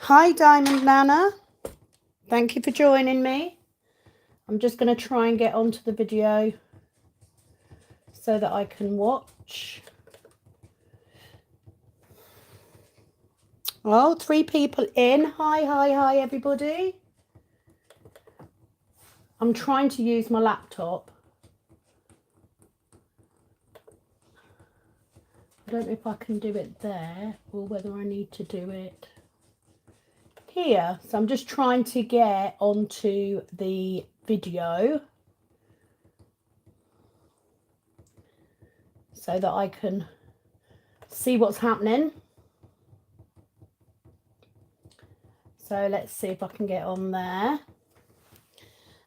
Hi, Diamond Nana. Thank you for joining me. I'm just going to try and get onto the video so that I can watch. Oh, 3 people in. Hi, everybody. I'm trying to use my laptop. I don't know if I can do it there or whether I need to do it here. So I'm just trying to get onto the video so that I can see what's happening. So let's see if I can get on there.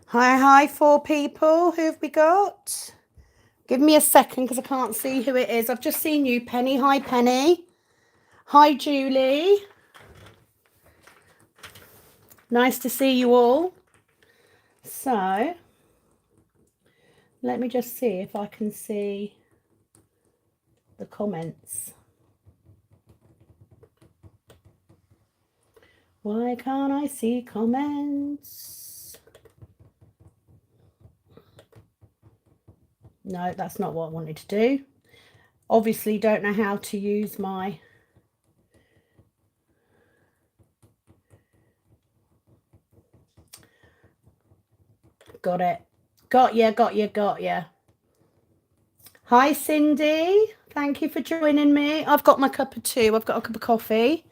Hi, 4 people. Who have we got? Give me a second because I can't see who it is. I've just seen you, Penny. Hi, Penny. Hi, Julie. Nice to see you all. So, let me just see if I can see the comments. Why can't I see comments? No, that's not what I wanted to do. Obviously, don't know how to use my... Got it. Got ya. Hi, Cindy. Thank you for joining me. I've got my cup of tea. I've got a cup of coffee.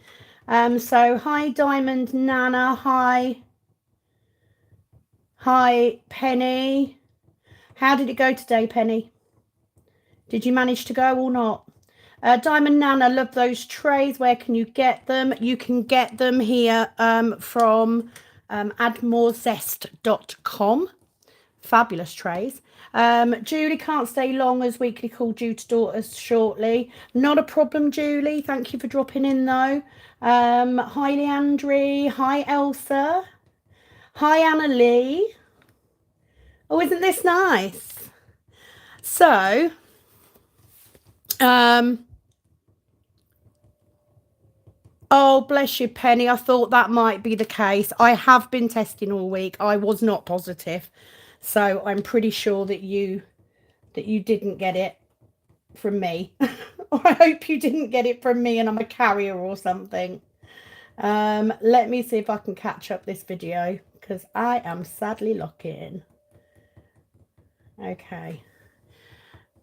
So hi, Diamond Nana. Hi, Penny. How did it go today, Penny? Did you manage to go or not? Diamond Nana, love those trays. Where can you get them? You can get them here from admorezest.com. Fabulous trays. Julie can't stay long as weekly call due to daughters shortly. Not a problem, Julie. Thank you for dropping in though. Hi, Leandri. Hi, Elsa. Hi, Anna Lee. Oh, isn't this nice? So, oh, bless you, Penny. I thought that might be the case. I have been testing all week. I was not positive. So I'm pretty sure that you didn't get it from me. I hope you didn't get it from me and I'm a carrier or something. Let me see if I can catch up this video because I am sadly looking. Okay.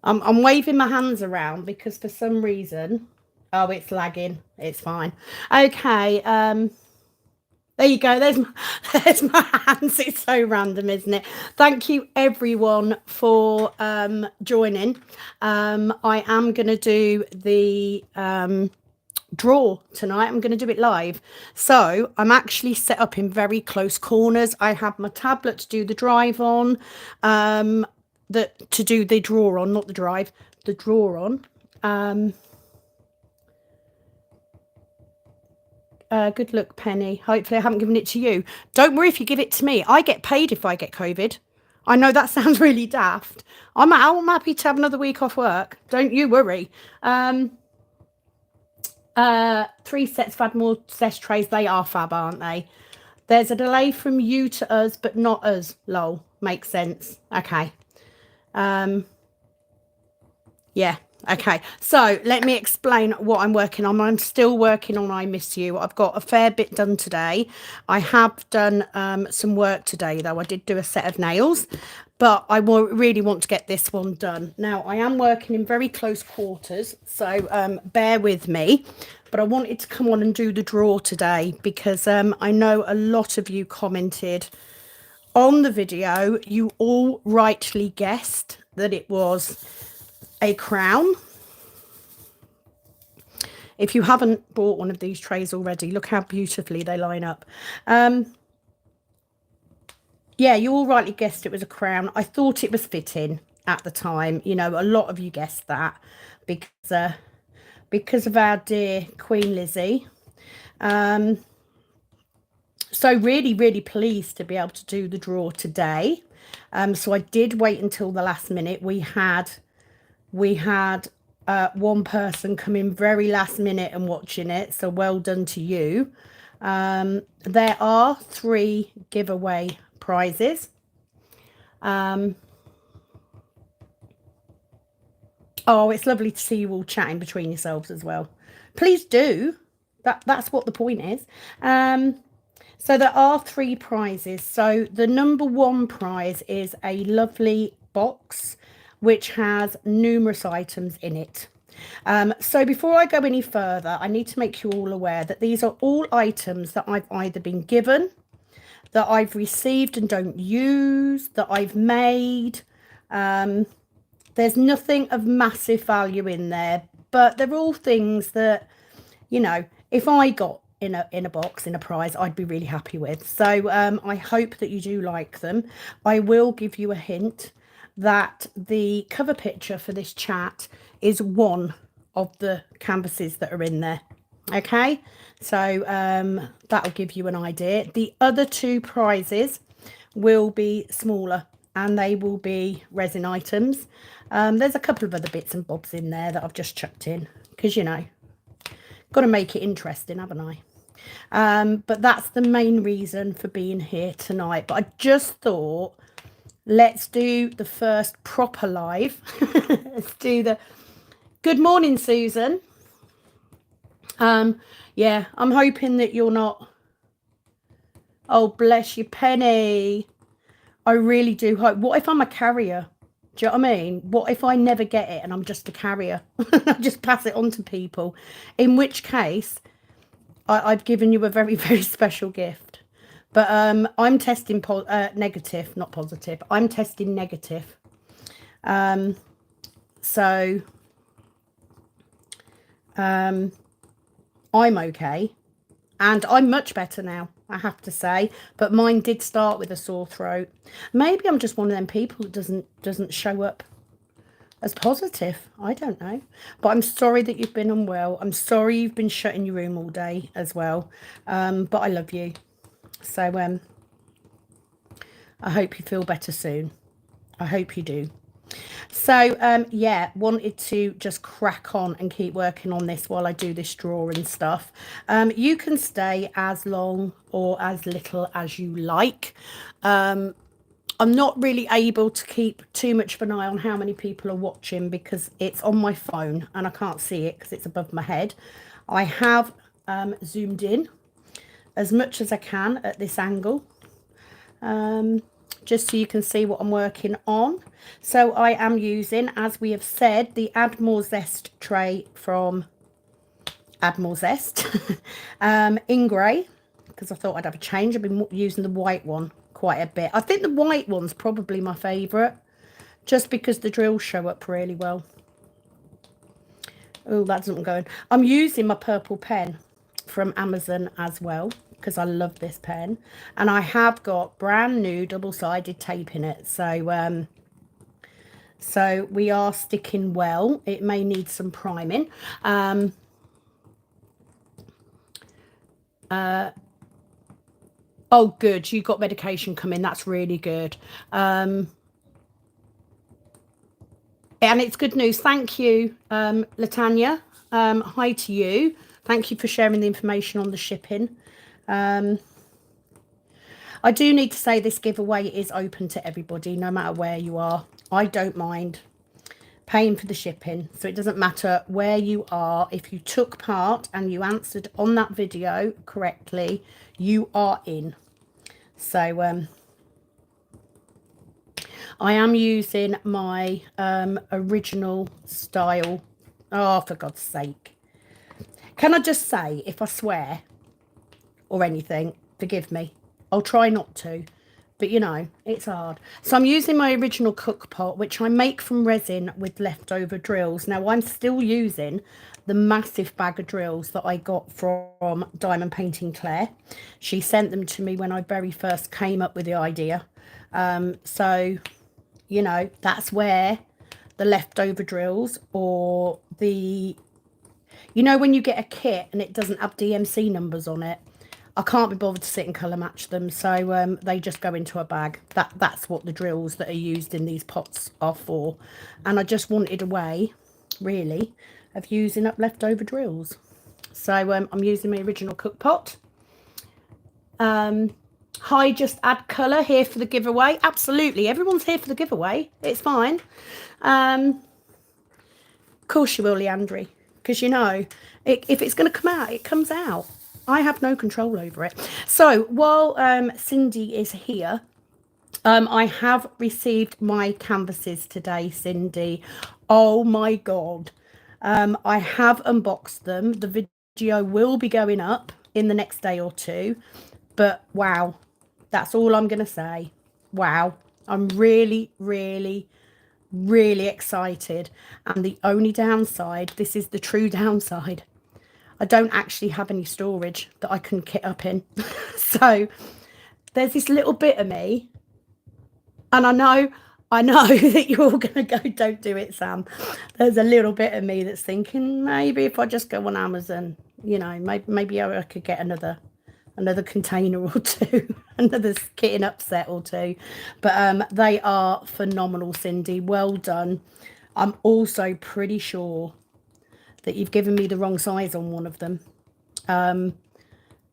I'm waving my hands around because for some reason, oh, it's lagging. It's fine. Okay. There you go. There's my hands. It's so random, isn't it? Thank you everyone for joining. I am going to do the draw tonight. I'm going to do it live. So I'm actually set up in very close corners. I have my tablet to do the drive on, to do the draw on, not the drive, the draw on. Good luck, Penny. Hopefully I haven't given it to you. Don't worry if you give it to me. I get paid if I get COVID. I know that sounds really daft. I'm happy to have another week off work. Don't you worry. 3 sets of Admiral Zest trays. They are fab, aren't they? There's a delay from you to us, but not us. Lol. Makes sense. Okay. Yeah. Okay, so let me explain what I'm working on. I'm still working on I Miss You. I've got a fair bit done today. I have done some work today, though. I did do a set of nails, but I really want to get this one done. Now, I am working in very close quarters, so bear with me. But I wanted to come on and do the draw today because I know a lot of you commented on the video. You all rightly guessed that it was a crown. If you haven't bought one of these trays already, look how beautifully they line up. Yeah, you all rightly guessed it was a crown. I thought it was fitting at the time. You know, a lot of you guessed that because of our dear Queen Lizzie. So really pleased to be able to do the draw today. So I did wait until the last minute. We had one person come in very last minute and watching it, so well done to you. There are 3 giveaway prizes. Oh, it's lovely to see you all chatting between yourselves as well. Please do. That's what the point is. So there are 3 prizes. So the number 1 prize is a lovely box which has numerous items in it. So before I go any further, I need to make you all aware that these are all items that I've either been given, that I've received and don't use, that I've made. There's nothing of massive value in there, but they're all things that, you know, if I got in a box, in a prize, I'd be really happy with. So I hope that you do like them. I will give you a hint that the cover picture for this chat is one of the canvases that are in there. Okay, so that'll give you an idea. The other 2 prizes will be smaller and they will be resin items. There's a couple of other bits and bobs in there that I've just chucked in because, you know, got to make it interesting, haven't I? But that's the main reason for being here tonight. But I just thought, let's do the first proper live. Let's do the good morning, Susan. Yeah, I'm hoping that you're not. Oh, bless you, Penny. I really do hope. What if I'm a carrier? Do you know what I mean? What if I never get it and I'm just a carrier? I just pass it on to people. In which case, I've given you a very, very special gift. But I'm testing negative, not positive. I'm testing negative. So I'm okay. And I'm much better now, I have to say. But mine did start with a sore throat. Maybe I'm just one of them people that doesn't show up as positive. I don't know. But I'm sorry that you've been unwell. I'm sorry you've been shut in your room all day as well. But I love you. So I hope you feel better soon. I hope you do. So yeah, wanted to just crack on and keep working on this while I do this draw and stuff. You can stay as long or as little as you like. I'm not really able to keep too much of an eye on how many people are watching because it's on my phone and I can't see it because it's above my head. I have zoomed in as much as I can at this angle, just so you can see what I'm working on. So I am using, as we have said, the Add More Zest tray from Add More Zest in grey, because I thought I'd have a change. I've been using the white one quite a bit. I think the white one's probably my favourite, just because the drills show up really well. Oh, that doesn't go in. I'm using my purple pen from Amazon as well, because I love this pen. And I have got brand new double-sided tape in it. So so we are sticking well. It may need some priming. Oh, good. You got medication coming. That's really good. And it's good news. Thank you, Latanya. Hi to you. Thank you for sharing the information on the shipping. I do need to say this giveaway is open to everybody, no matter where you are. I don't mind paying for the shipping, so it doesn't matter where you are. If you took part and you answered on that video correctly, you are in. So I am using my original style. Oh, for God's sake. Can I just say, if I swear or anything, forgive me. I'll try not to, but you know, it's hard. So I'm using my original cook pot, which I make from resin with leftover drills. Now I'm still using the massive bag of drills that I got from Diamond Painting Claire. She sent them to me when I very first came up with the idea. So, you know, that's where the leftover drills, or the, you know, when you get a kit and it doesn't have DMC numbers on it, I can't be bothered to sit and colour match them, so they just go into a bag. That's what the drills that are used in these pots are for. And I just wanted a way, really, of using up leftover drills. So I'm using my original cook pot. Hi, just add colour here for the giveaway. Absolutely, everyone's here for the giveaway. It's fine. Of course you will, Leandri, because you know, if it's going to come out, it comes out. I have no control over it. So while Cindy is here, I have received my canvases today, Cindy. Oh my God. I have unboxed them. The video will be going up in the next day or two. But wow, that's all I'm going to say. Wow. I'm really, really, really excited. And the only downside, this is the true downside, I don't actually have any storage that I can kit up in. So there's this little bit of me, and I know that you're all going to go, don't do it, Sam. There's a little bit of me that's thinking maybe if I just go on Amazon, you know, maybe I could get another container or two, another kitting up set or two. But they are phenomenal, Cindy. Well done. I'm also pretty sure that you've given me the wrong size on one of them,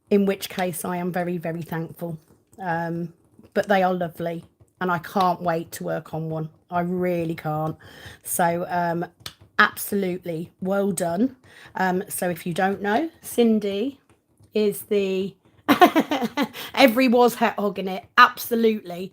in which case I am very, very thankful. But they are lovely, and I can't wait to work on one. I really can't. So absolutely well done. So if you don't know, Cindy is the every was het hogging it. Absolutely.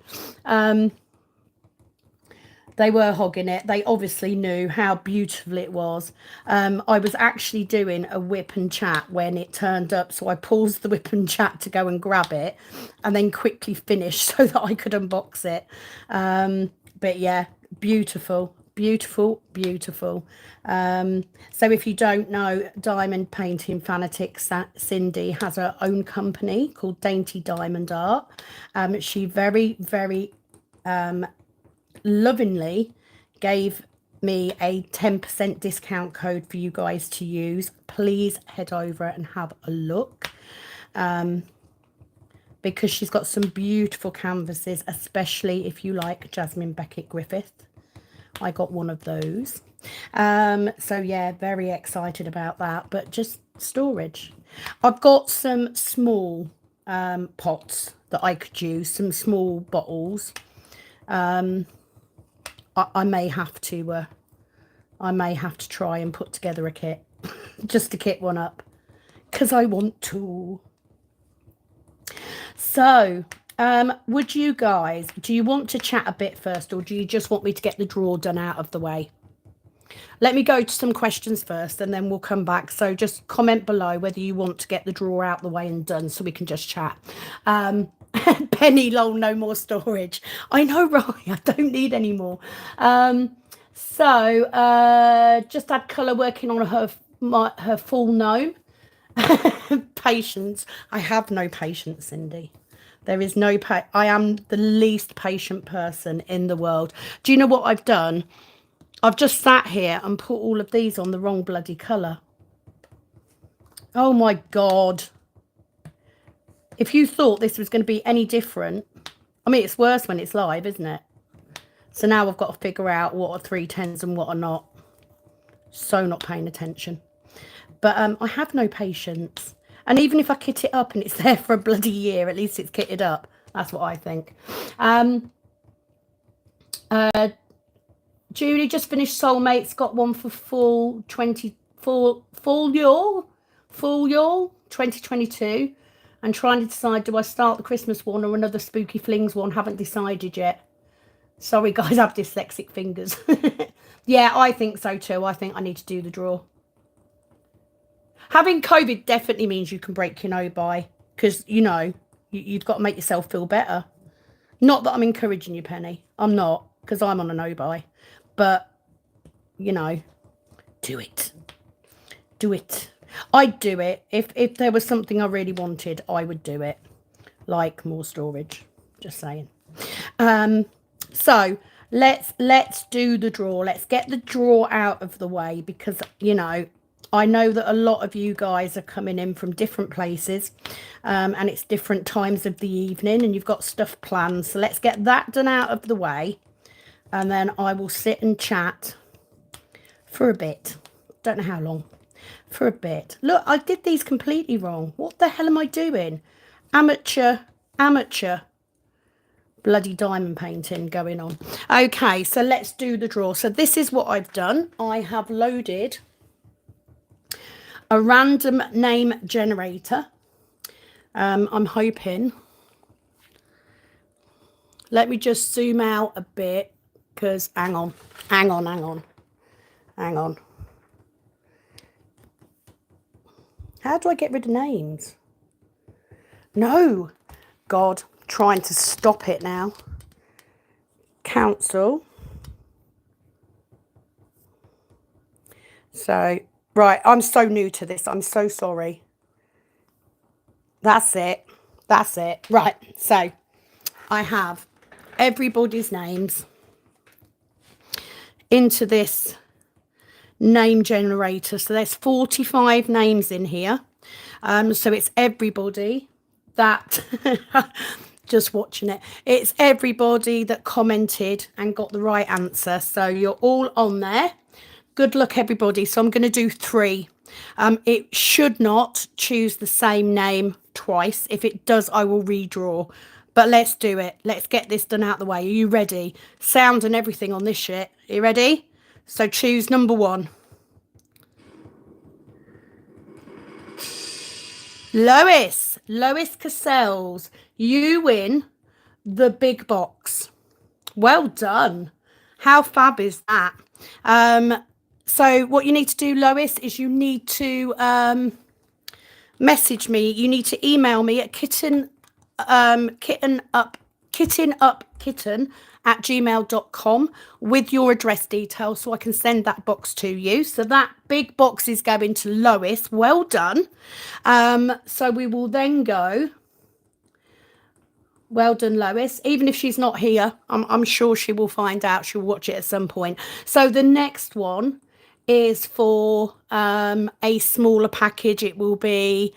They were hogging it. They obviously knew how beautiful it was. I was actually doing a whip and chat when it turned up, so I paused the whip and chat to go and grab it and then quickly finished so that I could unbox it. But yeah, beautiful, beautiful, beautiful. So if you don't know, Diamond Painting Fanatic Cindy has her own company called Dainty Diamond Art. She very, very lovingly gave me a 10% discount code for you guys to use. Please head over and have a look, because she's got some beautiful canvases, especially if you like Jasmine Beckett Griffith. I got one of those. So yeah, very excited about that. But just storage, I've got some small pots that I could use, some small bottles. I may have to try and put together a kit just to kit one up, because I want to. So would you guys, do you want to chat a bit first, or do you just want me to get the drawer done out of the way? Let me go to some questions first and then we'll come back. So just comment below whether you want to get the drawer out the way and done so we can just chat. Penny, lol, no more storage. I know, right? I don't need any more. So just add colour, working on her full gnome. Patience. I have no patience, Cindy. There is no I am the least patient person in the world. Do you know what I've done? I've just sat here and put all of these on the wrong bloody colour. Oh my God. If you thought this was going to be any different, I mean, it's worse when it's live, isn't it? So now I've got to figure out what are 310s and what are not. So not paying attention. But I have no patience. And even if I kit it up and it's there for a bloody year, at least it's kitted up. That's what I think. Julie just finished Soulmates, got one for fall 2022, and trying to decide, do I start the Christmas one or another Spooky Flings one? Haven't decided yet. Sorry guys, I have dyslexic fingers. Yeah, I think so too. I think I need to do the draw. Having COVID definitely means you can break your no by, because you know you've got to make yourself feel better. Not that I'm encouraging you, Penny. I'm not, because I'm on a no buy. But, you know, do it. Do it. I'd do it. If there was something I really wanted, I would do it. Like more storage. Just saying. So let's do the draw. Let's get the draw out of the way, because, you know, I know that a lot of you guys are coming in from different places, and it's different times of the evening and you've got stuff planned. So let's get that done out of the way. And then I will sit and chat for a bit. Don't know how long. For a bit. Look, I did these completely wrong. What the hell am I doing? amateur bloody diamond painting going on. Okay, so let's do the draw. So this is what I've done. I have loaded a random name generator. I'm hoping, let me just zoom out a bit, because hang on. How do I get rid of names? No, God, trying to stop it now. Council. So, right, I'm so new to this. I'm so sorry. That's it. Right, so I have everybody's names into this name generator. So there's 45 names in here. So it's everybody that just watching it. It's everybody that commented and got the right answer. So you're all on there. Good luck, everybody. So I'm going to do 3. It should not choose the same name twice. If it does, I will redraw. But let's do it. Let's get this done out the way. Are you ready? Sound and everything on this shit. Are you ready? So choose number 1. Lois Cassels, you win the big box. Well done. How fab is that? So what you need to do, Lois, is you need to message me. You need to email me at kittenupkitten@gmail.com with your address details so I can send that box to you. So that big box is going to Lois. Well done. So we will then go. Well done, Lois. Even if she's not here, I'm sure she will find out. She'll watch it at some point. So the next one is for a smaller package. It will be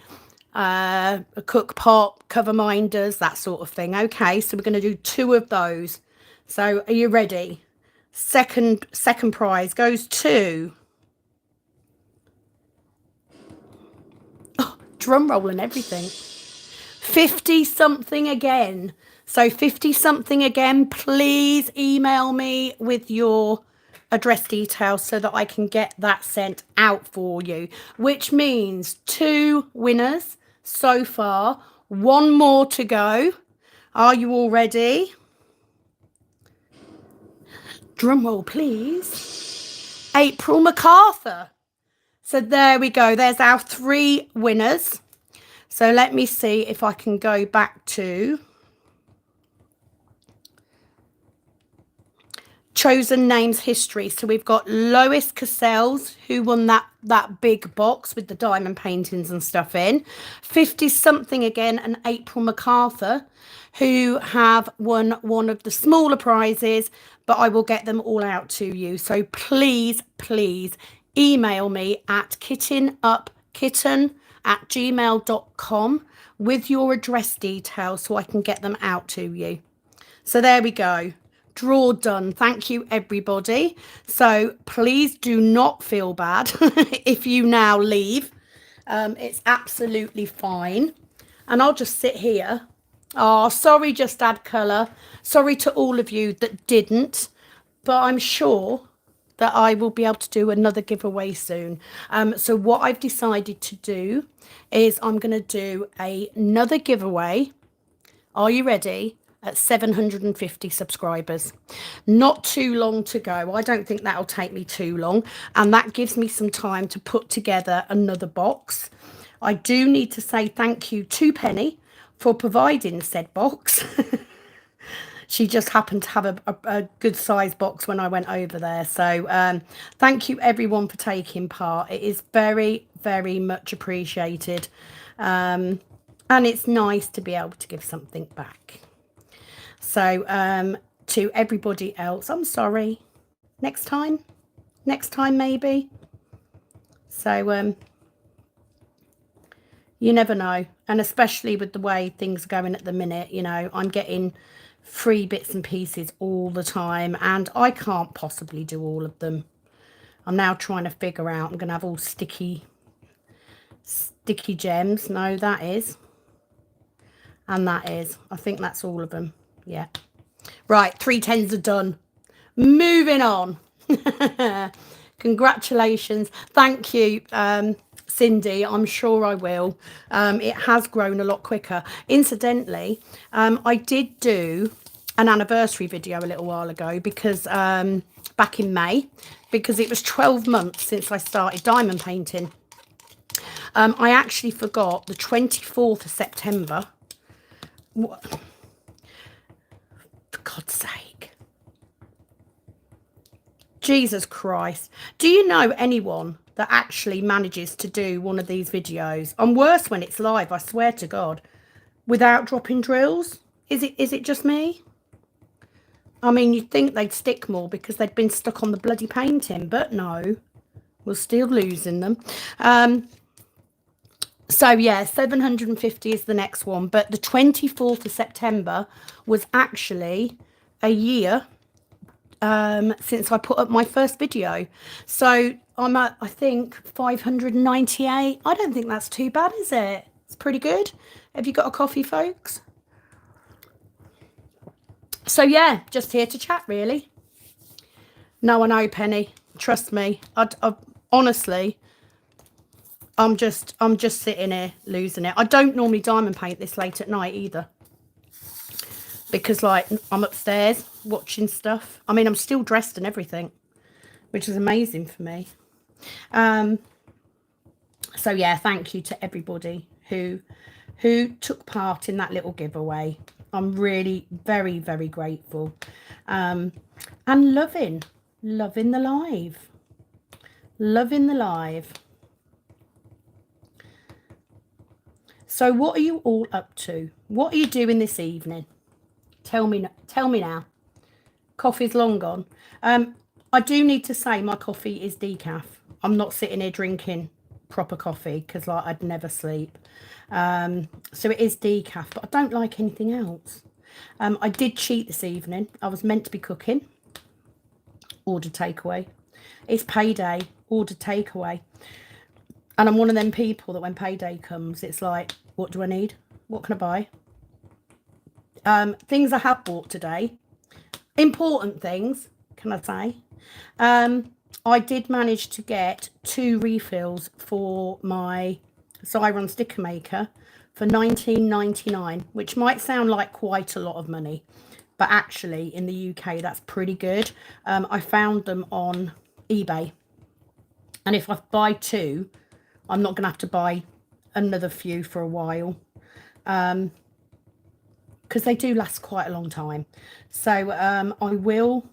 a cook pot, cover minders, that sort of thing. Okay, so we're going to do 2 of those. So are you ready? Second prize goes to, oh, drum roll and everything, 50 something again. So 50 something again, please email me with your address details so that I can get that sent out for you, which means 2 winners so far, 1 more to go. Are you all ready? Drum roll, please. April McArthur. So there we go. There's our 3 winners. So let me see if I can go back to chosen names history. So we've got Lois Cassels, who won that big box with the diamond paintings and stuff in. 50 something again, and April McArthur, who have won one of the smaller prizes, but I will get them all out to you. So please email me at kittenupkitten@gmail.com with your address details so I can get them out to you. So there we go. Draw done. Thank you, everybody. So please do not feel bad if you now leave. It's absolutely fine. And I'll just sit here. Oh, sorry, just add colour. Sorry to all of you that didn't, but I'm sure that I will be able to do another giveaway soon. So what I've decided to do is I'm going to do another giveaway. Are you ready? At 750 subscribers. Not too long to go. I don't think that'll take me too long, and that gives me some time to put together another box. I do need to say thank you to Penny for providing said box. She just happened to have a good size box when I went over there. So thank you everyone for taking part. It is very much appreciated, and it's nice to be able to give something back. So to everybody else, I'm sorry. Next time maybe. So you never know, and especially with the way things are going at the minute, you know, I'm getting free bits and pieces all the time, and I can't possibly do all of them. I'm now trying to figure out, I'm going to have all sticky gems. No, that is And that is, I think that's all of them. Yeah. Right, 3 tens are done. Moving on. Congratulations. Thank you, Cindy. I'm sure I will. It has grown a lot quicker. Incidentally, I did do an anniversary video a little while ago because back in May, because it was 12 months since I started diamond painting. I actually forgot the 24th of September. What? For God's sake. Jesus Christ. Do you know anyone that actually manages to do one of these videos? I'm worse when it's live, I swear to God, without dropping drills. Is it just me? I mean, you'd think they'd stick more because they'd been stuck on the bloody painting, but no, we're still losing them. So yeah, 750 is the next one, but the 24th of September was actually a year since I put up my first video. So I'm at, I think, 598. I don't think that's too bad, is it? It's pretty good. Have you got a coffee, folks? So yeah, just here to chat, really. No, I know, Penny. Trust me. I honestly, I'm just sitting here losing it. I don't normally diamond paint this late at night either, because like I'm upstairs watching stuff. I mean, I'm still dressed and everything, which is amazing for me. So yeah, thank you to everybody who took part in that little giveaway. I'm really very, very grateful. And loving the live. Loving the live. So what are you all up to? What are you doing this evening? Tell me now. Coffee's long gone. I do need to say my coffee is decaf. I'm not sitting here drinking proper coffee because like I'd never sleep. So it is decaf, but I don't like anything else. I did cheat this evening. I was meant to be cooking. Ordered takeaway. It's payday. Ordered takeaway. And I'm one of them people that when payday comes, it's like, what do I need? What can I buy? Things I have bought today. Important things, can I say? I did manage to get 2 refills for my Siron sticker maker for $19.99, which might sound like quite a lot of money, but actually in the UK that's pretty good. I found them on eBay, and if I buy 2, I'm not gonna have to buy another few for a while, because they do last quite a long time. So I will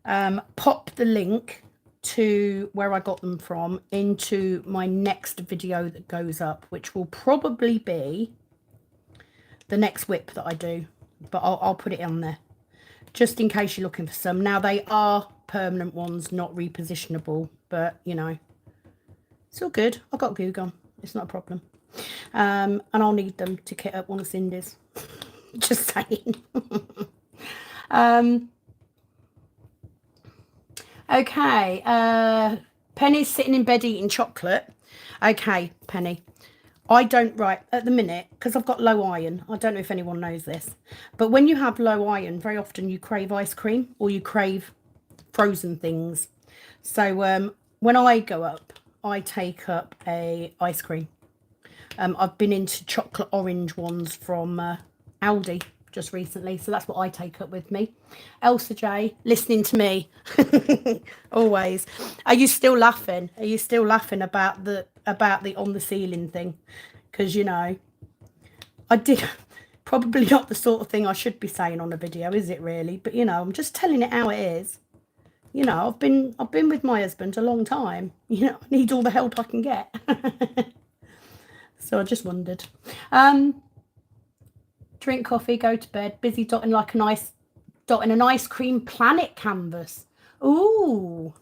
pop the link to where I got them from into my next video that goes up, which will probably be the next whip that I do, but I'll put it on there just in case you're looking for some. Now they are permanent ones, not repositionable, but you know, it's all good. I've got Goog on, it's not a problem. And I'll need them to kit up one of Cindy's. Just saying. Okay, Penny's sitting in bed eating chocolate. Okay, Penny, I don't, right, at the minute, because I've got low iron, I don't know if anyone knows this, but when you have low iron, very often you crave ice cream or you crave frozen things. So when I go up, I take up a ice cream. I've been into chocolate orange ones from Aldi just recently, so that's what I take up with me. Elsa J, listening to me. Always. Are you still laughing? Are you still laughing about the on the ceiling thing? Because you know, I did probably not the sort of thing I should be saying on a video, is it really? But you know, I'm just telling it how it is. You know, I've been with my husband a long time. You know, I need all the help I can get. So I just wondered. Drink coffee, go to bed, busy dotting an ice cream planet canvas. Ooh.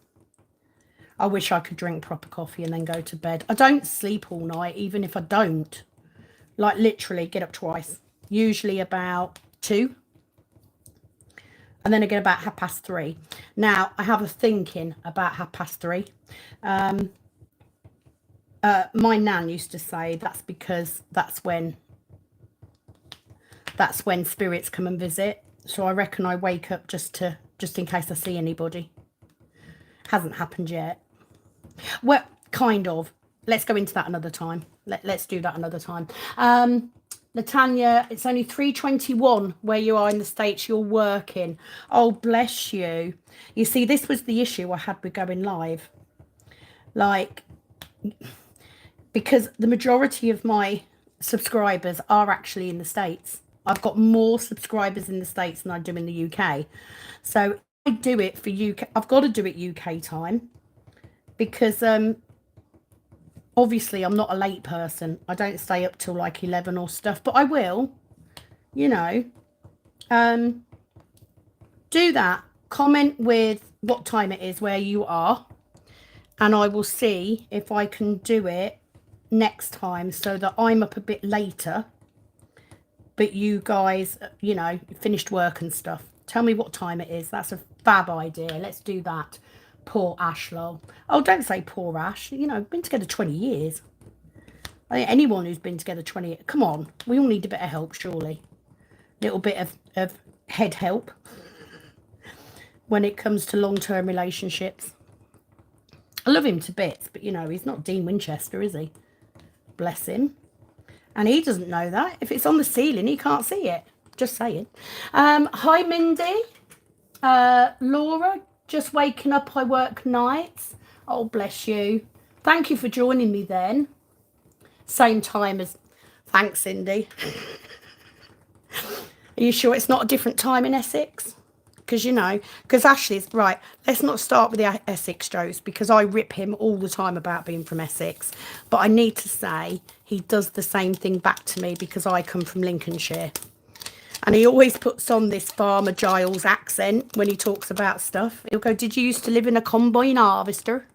I wish I could drink proper coffee and then go to bed. I don't sleep all night, even if I don't. Like literally get up twice. Usually about 2. And then I get about 3:30. Now, I have a thinking about 3:30. My nan used to say that's because that's when That's when spirits come and visit. So I reckon I wake up just in case I see anybody. Hasn't happened yet. Well, kind of. Let's go into that another time. Let's do that another time. Latanya, it's only 3:21 where you are in the States. You're working. Oh, bless you. You see, this was the issue I had with going live. Like, because the majority of my subscribers are actually in the States. I've got more subscribers in the States than I do in the UK. So I do it for UK. I've got to do it UK time because obviously I'm not a late person. I don't stay up till like 11 or stuff, but I will, you know, do that. Comment with what time it is where you are, and I will see if I can do it next time so that I'm up a bit later, but you guys, you know, finished work and stuff. Tell me what time it is. That's a fab idea. Let's do that. Poor Ashlo. Oh, don't say poor Ash. You know, been together 20 years. I think anyone who's been together 20 years, come on, we all need a bit of help, surely. Little bit of head help when it comes to long-term relationships. I love him to bits, but, you know, he's not Dean Winchester, is he? Bless him. And he doesn't know that. If it's on the ceiling, he can't see it. Just saying. Hi, Mindy. Laura, just waking up. I work nights. Oh, bless you. Thank you for joining me then. Same time as... Thanks, Cindy. Are you sure it's not a different time in Essex? Because, you know, because Ashley's... Right, let's not start with the Essex jokes because I rip him all the time about being from Essex. But I need to say he does the same thing back to me because I come from Lincolnshire. And he always puts on this Farmer Giles accent when he talks about stuff. He'll go, did you used to live in a combine harvester?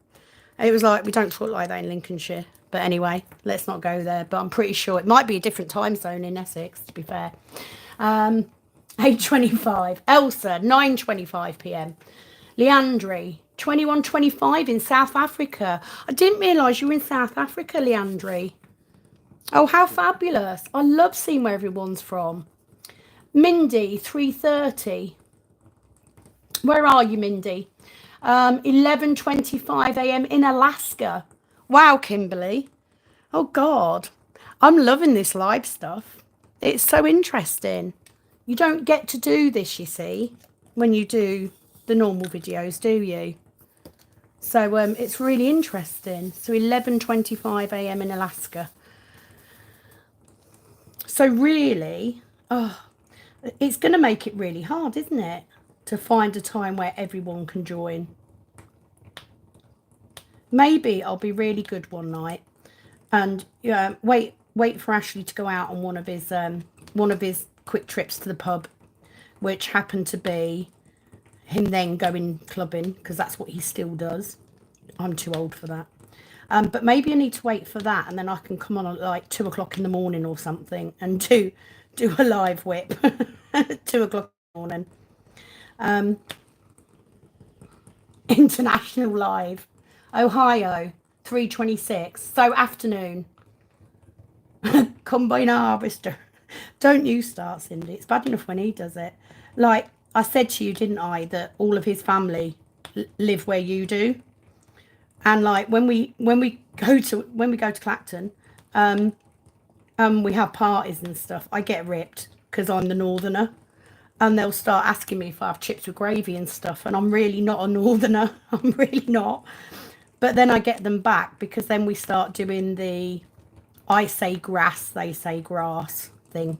And it was like, we don't talk like that in Lincolnshire. But anyway, let's not go there. But I'm pretty sure it might be a different time zone in Essex, to be fair. 8:25. Elsa, 9:25 p.m. Leandri, 21:25 in South Africa. I didn't realise you were in South Africa, Leandri. Oh, how fabulous. I love seeing where everyone's from. Mindy, 3:30. Where are you, Mindy? 11:25 a.m. in Alaska. Wow, Kimberly. Oh, God. I'm loving this live stuff. It's so interesting. You don't get to do this, you see, when you do the normal videos, do you? So it's really interesting. So 11:25 a.m. in Alaska. So really, it's going to make it really hard, isn't it? To find a time where everyone can join. Maybe I'll be really good one night and wait for Ashley to go out on one of his quick trips to the pub, which happened to be him then going clubbing because that's what he still does. I'm too old for that. But maybe I need to wait for that and then I can come on at like 2 o'clock in the morning or something and do a live whip at 2 o'clock in the morning. International live. Ohio, 3:26. So afternoon. Combine harvester. Don't you start, Cindy. It's bad enough when he does it. Like I said to you, didn't I, that all of his family live where you do. And like when we go to Clacton, we have parties and stuff, I get ripped because I'm the northerner. And they'll start asking me if I have chips with gravy and stuff. And I'm really not a northerner. I'm really not. But then I get them back because then we start doing the I say grass, they say grass thing.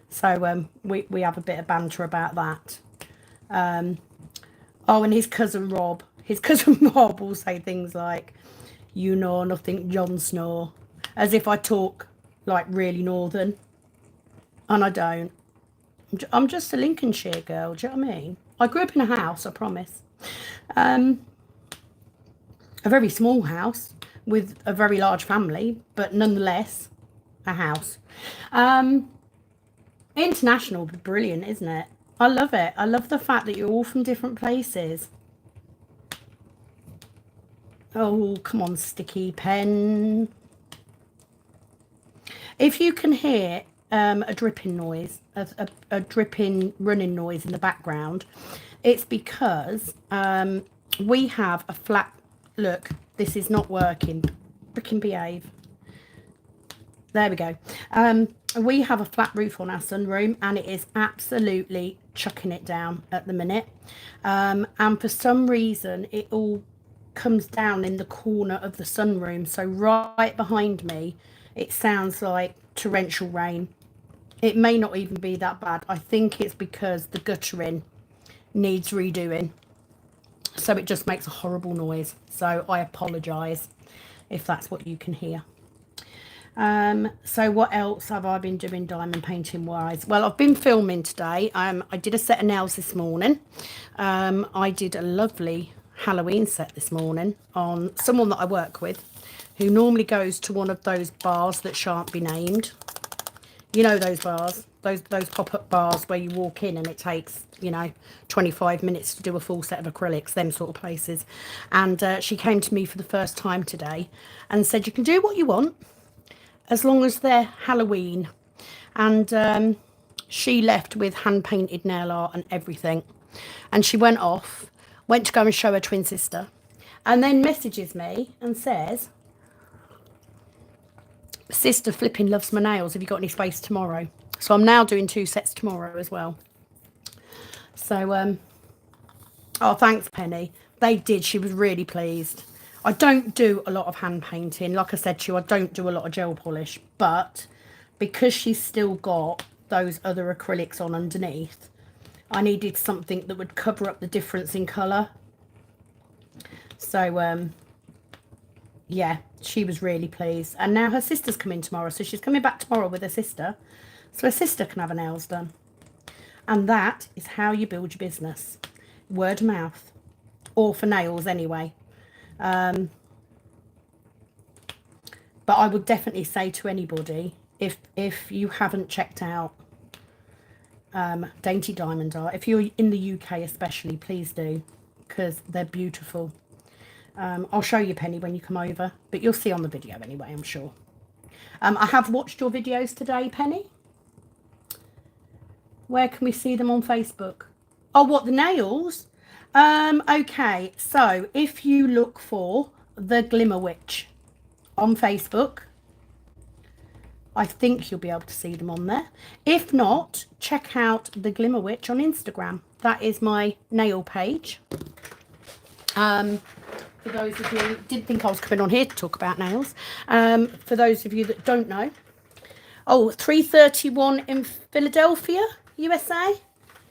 So we have a bit of banter about that. Oh, and his cousin Rob will say things like, you know nothing, Jon Snow. As if I talk like really northern. And I don't. I'm just a Lincolnshire girl, do you know what I mean? I grew up in a house, I promise. A very small house with a very large family, but nonetheless, a house. International, brilliant, isn't it? I love it. I love the fact that you're all from different places. Oh, come on, sticky pen. If you can hear a dripping noise, a dripping running noise in the background, it's because we have a flat, look, this is not working, freaking behave. There we go. We have a flat roof on our sunroom and it is absolutely chucking it down at the minute. And for some reason, it all comes down in the corner of the sunroom. So right behind me, it sounds like torrential rain. It may not even be that bad. I think it's because the guttering needs redoing. So it just makes a horrible noise. So I apologise if that's what you can hear. So what else have I been doing diamond painting wise? Well, I've been filming today. I did a set of nails this morning. I did a lovely Halloween set this morning on someone that I work with who normally goes to one of those bars that shan't be named. You know those bars, those pop-up bars where you walk in and it takes, 25 minutes to do a full set of acrylics, them sort of places. And she came to me for the first time today and said, you can do what you want as long as they're Halloween. And she left with hand-painted nail art and everything. And she went to go and show her twin sister, and then messages me and says, sister flipping loves my nails, have you got any space tomorrow? So I'm now doing 2 sets tomorrow as well. So oh, thanks Penny. They did. She was really pleased. I don't do a lot of hand painting. Like I said to you, I don't do a lot of gel polish, but because she's still got those other acrylics on underneath, I needed something that would cover up the difference in colour. So yeah, she was really pleased. And now her sister's coming tomorrow, so she's coming back tomorrow with her sister, so her sister can have her nails done. And that is how you build your business. Word of mouth. Or for nails anyway. But I would definitely say to anybody, if you haven't checked out Dainty Diamond Art, if you're in the UK especially, please do, because they're beautiful. I'll show you, Penny, when you come over, but you'll see on the video anyway, I'm sure. I have watched your videos today, Penny. Where can we see them on Facebook? Oh, what, the nails? Okay, so if you look for the Glimmer Witch on Facebook, I think you'll be able to see them on there. If not, check out the Glimmer Witch on Instagram. That is my nail page. For those of you who didn't think I was coming on here to talk about nails, for those of you that don't know, 331 in Philadelphia, USA.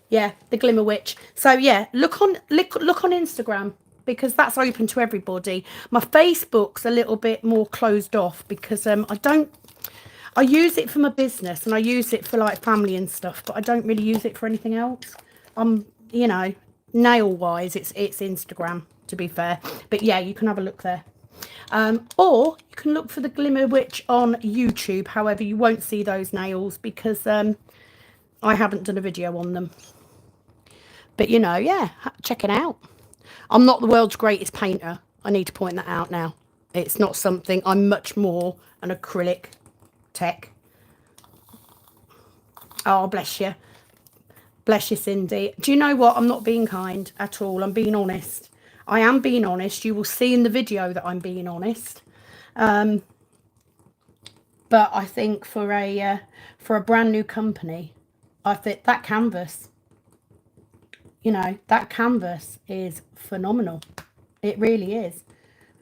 Yeah, the Glimmer Witch. So yeah, look on Instagram, because that's open to everybody. My Facebook's a little bit more closed off because I use it for my business and I use it for like family and stuff, but I don't really use it for anything else. Nail wise, it's Instagram, to be fair. But yeah, you can have a look there. Or you can look for the Glimmer Witch on YouTube. However, you won't see those nails because I haven't done a video on them. But yeah, check it out. I'm not the world's greatest painter. I need to point that out now. It's not something, I'm much more an acrylic tech. Oh, bless you. Bless you, Cindy. Do you know what? I'm not being kind at all. I'm being honest. I am being honest. You will see in the video that I'm being honest. But I think for a brand new company, I think that canvas, that canvas is phenomenal. It really is.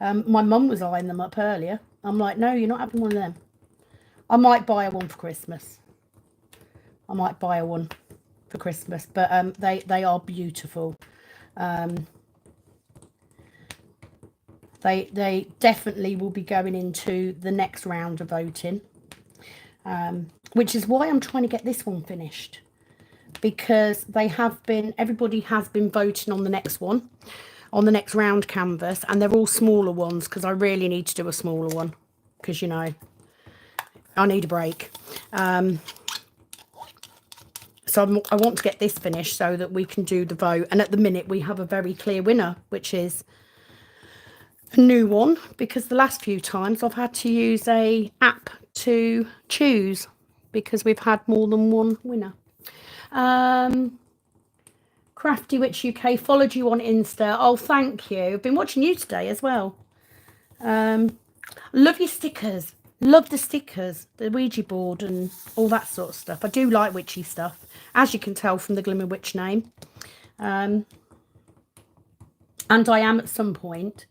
My mum was eyeing them up earlier. I'm like, no, you're not having one of them. I might buy her one for Christmas. But they are beautiful. They definitely will be going into the next round of voting, which is why I'm trying to get this one finished, because everybody has been voting on the next one, on the next round canvas, and they're all smaller ones because I really need to do a smaller one because I need a break. So I want to get this finished so that we can do the vote. And at the minute we have a very clear winner, which is a new one, because the last few times I've had to use a app to choose because we've had more than one winner. Crafty Witch UK followed you on Insta. Oh, thank you. I've been watching you today as well. Love your stickers. Love the stickers, the Ouija board and all that sort of stuff. I do like witchy stuff, as you can tell from the Glimmer Witch name. And I am at some point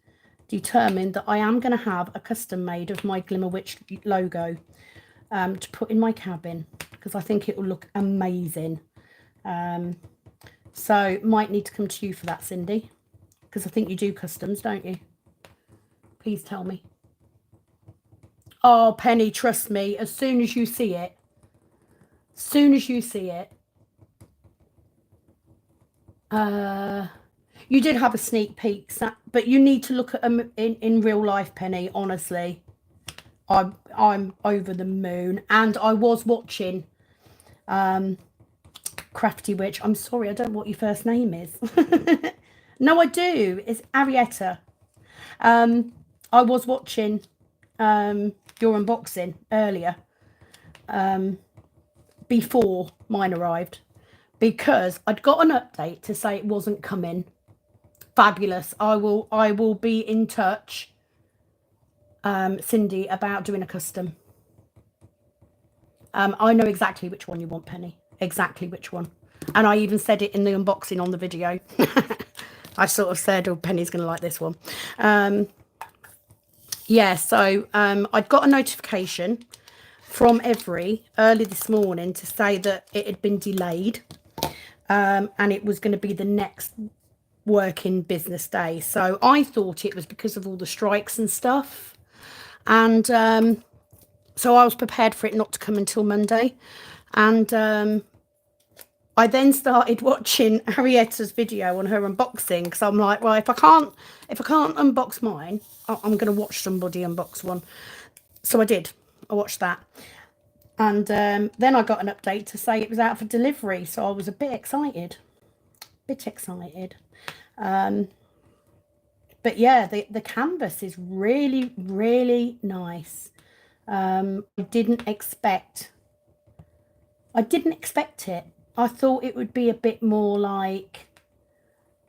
determined that I am going to have a custom made of my Glimmer Witch logo to put in my cabin, because I think it will look amazing. So might need to come to you for that, Cindy, because I think you do customs, don't you? Please tell me. Oh, Penny, trust me, as soon as you see it, you did have a sneak peek, but you need to look at them in real life, Penny, honestly. I'm over the moon. And I was watching Crafty Witch. I'm sorry, I don't know what your first name is. No, I do. It's Arietta. I was watching your unboxing earlier before mine arrived, because I'd got an update to say it wasn't coming. Fabulous. I will be in touch, Cindy, about doing a custom. I know exactly which one you want, Penny. Exactly which one. And I even said it in the unboxing on the video. I sort of said, oh, Penny's going to like this one. Yeah, so I'd got a notification from Every early this morning to say that it had been delayed, and it was going to be the next working business day. So I thought it was because of all the strikes and stuff, and so I was prepared for it not to come until Monday. And I then started watching Harrietta's video on her unboxing, because I'm like, well, if I can't unbox mine, I'm going to watch somebody unbox one. So I did. I watched that. And then I got an update to say it was out for delivery. So I was a bit excited. But yeah, the canvas is really, really nice. I didn't expect it. I thought it would be a bit more like,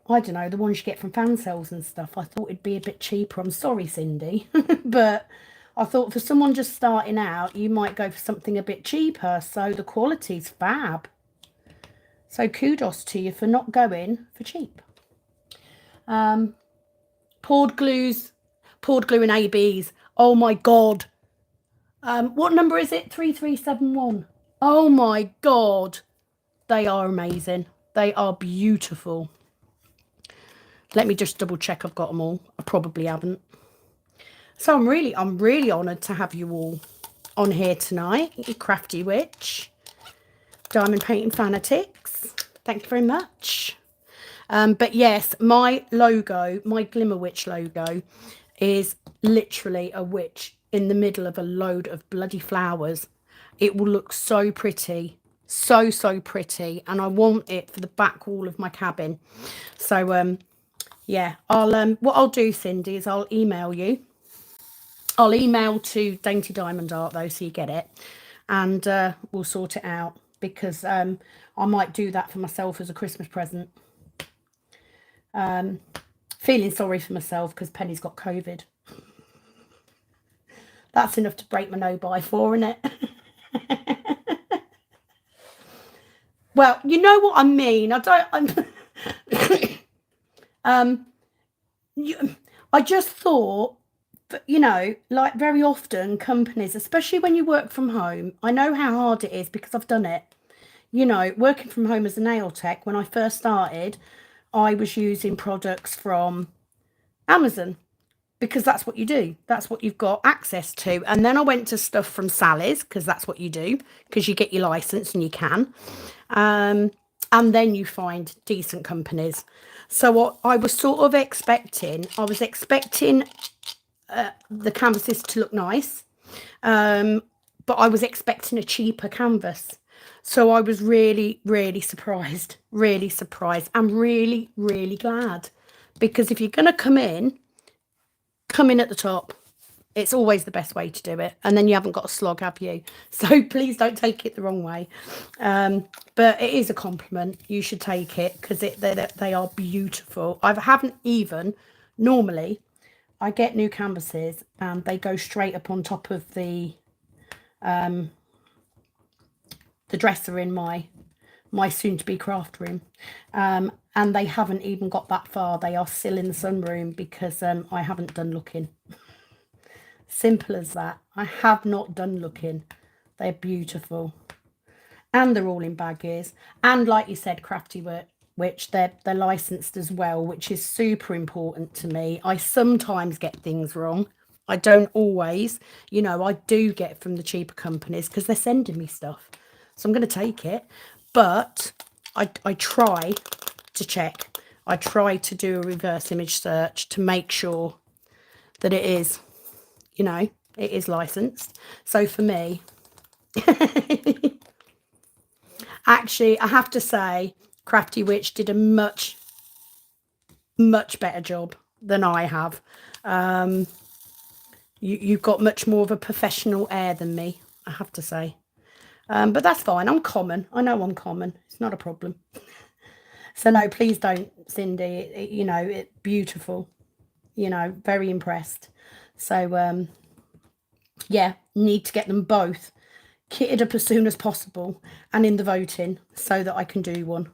I don't know, the ones you get from fan sales and stuff. I thought it'd be a bit cheaper. I'm sorry, Cindy. But I thought for someone just starting out, you might go for something a bit cheaper. So the quality's fab. So kudos to you for not going for cheap. Poured glue and ABs. Oh my God. What number is it? 3371. Oh my God. They are amazing. They are beautiful. Let me just double check I've got them all. I probably haven't. So I'm really honoured to have you all on here tonight. Crafty Witch, Diamond Painting Fanatics. Thank you very much. But yes, my logo, my Glimmer Witch logo, is literally a witch in the middle of a load of bloody flowers. It will look so pretty. So pretty, and I want it for the back wall of my cabin. So yeah, what I'll do, Cindy, is I'll email you. I'll email to Dainty Diamond Art though, so you get it, and we'll sort it out, because I might do that for myself as a Christmas present. Feeling sorry for myself because Penny's got COVID. That's enough to break my no by for, isn't it? Well, you know what I mean. I just thought, you know, like very often companies, especially when you work from home, I know how hard it is because I've done it. You know, working from home as a nail tech, when I first started, I was using products from Amazon, because that's what you do. That's what you've got access to. And then I went to stuff from Sally's, because that's what you do, because you get your license and you can. And then you find decent companies. So what I was sort of expecting, the canvases to look nice, but I was expecting a cheaper canvas. So I was really surprised. I'm really glad, because if you're going to come in at the top, It's always the best way to do it. And then you haven't got a slog, have you? So please don't take it the wrong way. But it is a compliment. You should take it because they are beautiful. I haven't even, normally, I get new canvases and they go straight up on top of the dresser in my soon-to-be craft room. And they haven't even got that far. They are still in the sunroom because I haven't done looking. Simple as that. I have not done looking. They're beautiful. And they're all in bag ears. And like you said, Crafty Witch, they're licensed as well, which is super important to me. I sometimes get things wrong. I don't always. You know, I do get from the cheaper companies because they're sending me stuff. So I'm going to take it. But I try to check. I try to do a reverse image search to make sure that it is, you know, it is licensed. So for me, actually, I have to say, Crafty Witch did a much better job than I have. You've got much more of a professional air than me, I have to say. But that's fine. I'm common. I know I'm common. It's not a problem. So no, please don't, Cindy. You know, it's beautiful. You know, very impressed. So yeah, need to get them both kitted up as soon as possible and in the voting so that I can do one,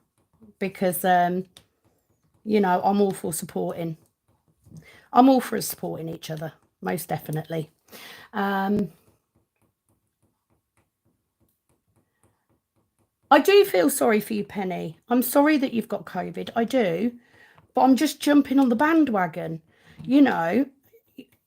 because you know, I'm all for supporting. I'm all for us supporting each other, most definitely. I do feel sorry for you, Penny. I'm sorry that you've got COVID. I do. But I'm just jumping on the bandwagon. You know,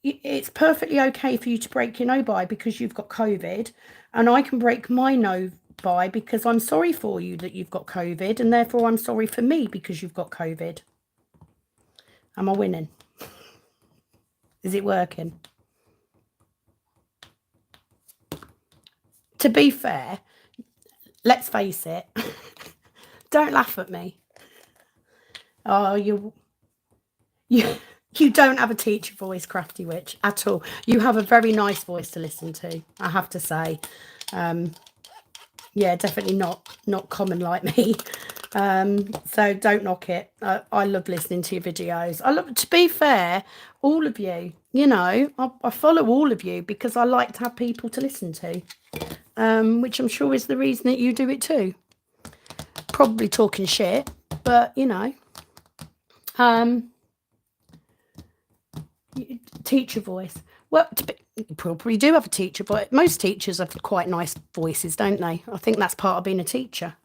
it's perfectly okay for you to break your no-by because you've got COVID. And I can break my no-by because I'm sorry for you that you've got COVID. And therefore I'm sorry for me because you've got COVID. Am I winning? Is it working? To be fair, let's face it. Don't laugh at me. Oh, you don't have a teacher voice, Crafty Witch, at all. You have a very nice voice to listen to, I have to say. Yeah, definitely not common like me. So don't knock it. I love listening to your videos. To be fair, all of you, you know, I follow all of you because I like to have people to listen to, which I'm sure is the reason that you do it too. Probably talking shit, but you know, teacher voice. Well, you probably do have a teacher, but most teachers have quite nice voices, don't they? I think that's part of being a teacher.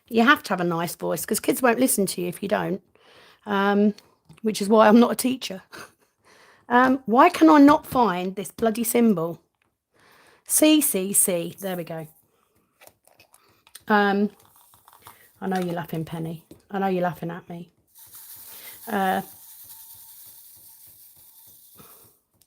You have to have a nice voice because kids won't listen to you if you don't, which is why I'm not a teacher. Why can I not find this bloody symbol? C. There we go. I know you're laughing, Penny. I know you're laughing at me.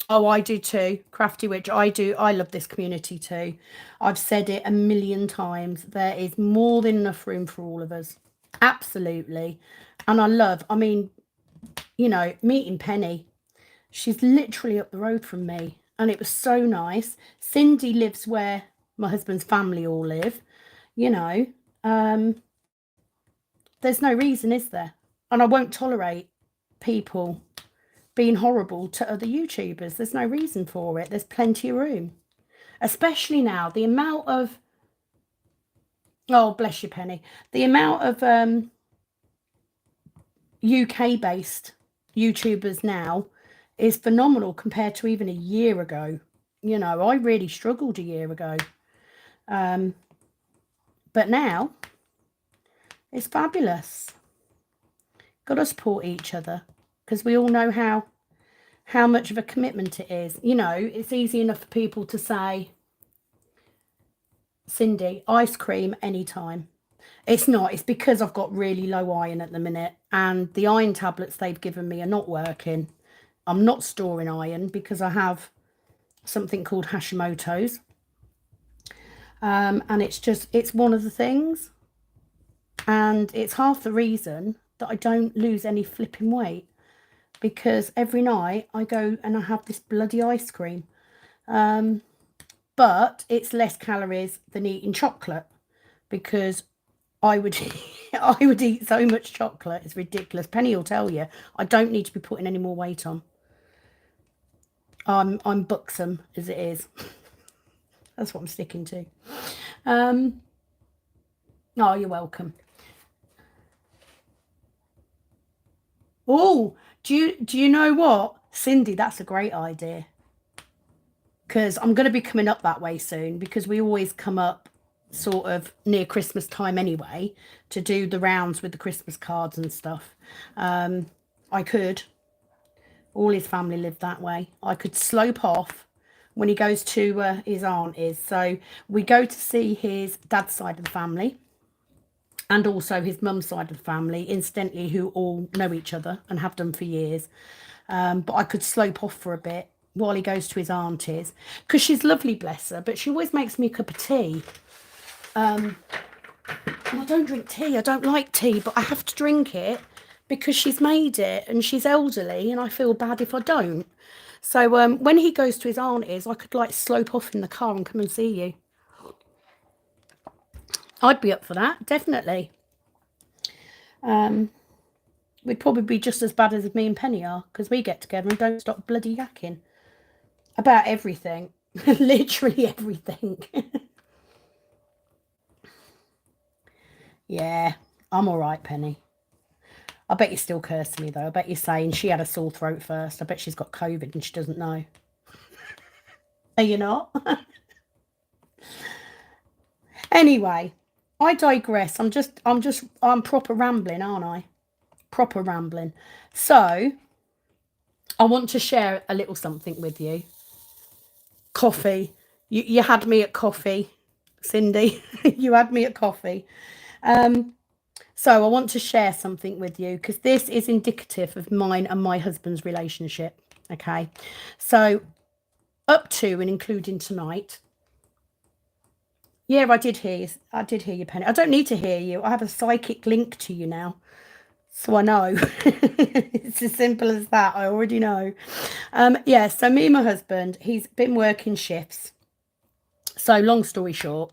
Oh, I do too. Crafty Witch, I do. I love this community too. I've said it a million times. There is more than enough room for all of us. Absolutely. And I mean, you know, meeting Penny, she's literally up the road from me. And it was so nice. Cindy lives where my husband's family all live. You know, there's no reason, is there? And I won't tolerate people being horrible to other YouTubers. There's no reason for it. There's plenty of room. Especially now, the amount of... Oh, bless you, Penny. The amount of UK-based YouTubers now is phenomenal compared to even a year ago. You know, I really struggled a year ago. But now, it's fabulous. Got to support each other because we all know how much of a commitment it is. You know, it's easy enough for people to say, Cindy, ice cream anytime. It's not. It's because I've got really low iron at the minute and the iron tablets they've given me are not working. I'm not storing iron because I have something called Hashimoto's. And it's one of the things. And it's half the reason that I don't lose any flipping weight. Because every night I go and I have this bloody ice cream. But it's less calories than eating chocolate, because I would I would eat so much chocolate. It's ridiculous. Penny will tell you I don't need to be putting any more weight on. I'm buxom as it is. That's what I'm sticking to. Oh, you're welcome. Oh, do you know what, Cindy? That's a great idea, because I'm going to be coming up that way soon, because we always come up sort of near Christmas time anyway to do the rounds with the Christmas cards and stuff. I could. All his family live that way. I could slope off when he goes to his auntie's. So we go to see his dad's side of the family, and also his mum's side of the family, incidentally, who all know each other and have done for years. But I could slope off for a bit while he goes to his auntie's, because she's lovely, bless her, but she always makes me a cup of tea. And I don't drink tea. I don't like tea, but I have to drink it because she's made it and she's elderly, and I feel bad if I don't. So when he goes to his auntie's, I could like slope off in the car and come and see you. I'd be up for that, definitely. We'd probably be just as bad as me and Penny are, because we get together and don't stop bloody yakking about everything. Literally everything. Yeah, I'm all right, Penny. I bet you're still cursing me, though. I bet you're saying she had a sore throat first. I bet she's got COVID and she doesn't know. Are you not? Anyway, I digress. I'm proper rambling, aren't I? Proper rambling. So I want to share a little something with you. Coffee. You had me at coffee, Cindy. You had me at coffee. So I want to share something with you, because this is indicative of mine and my husband's relationship. Okay. So up to and including tonight. Yeah, I did hear you. I did hear you, Penny. I don't need to hear you. I have a psychic link to you now. So I know. It's as simple as that. I already know. Yeah, so me and my husband, he's been working shifts. So long story short,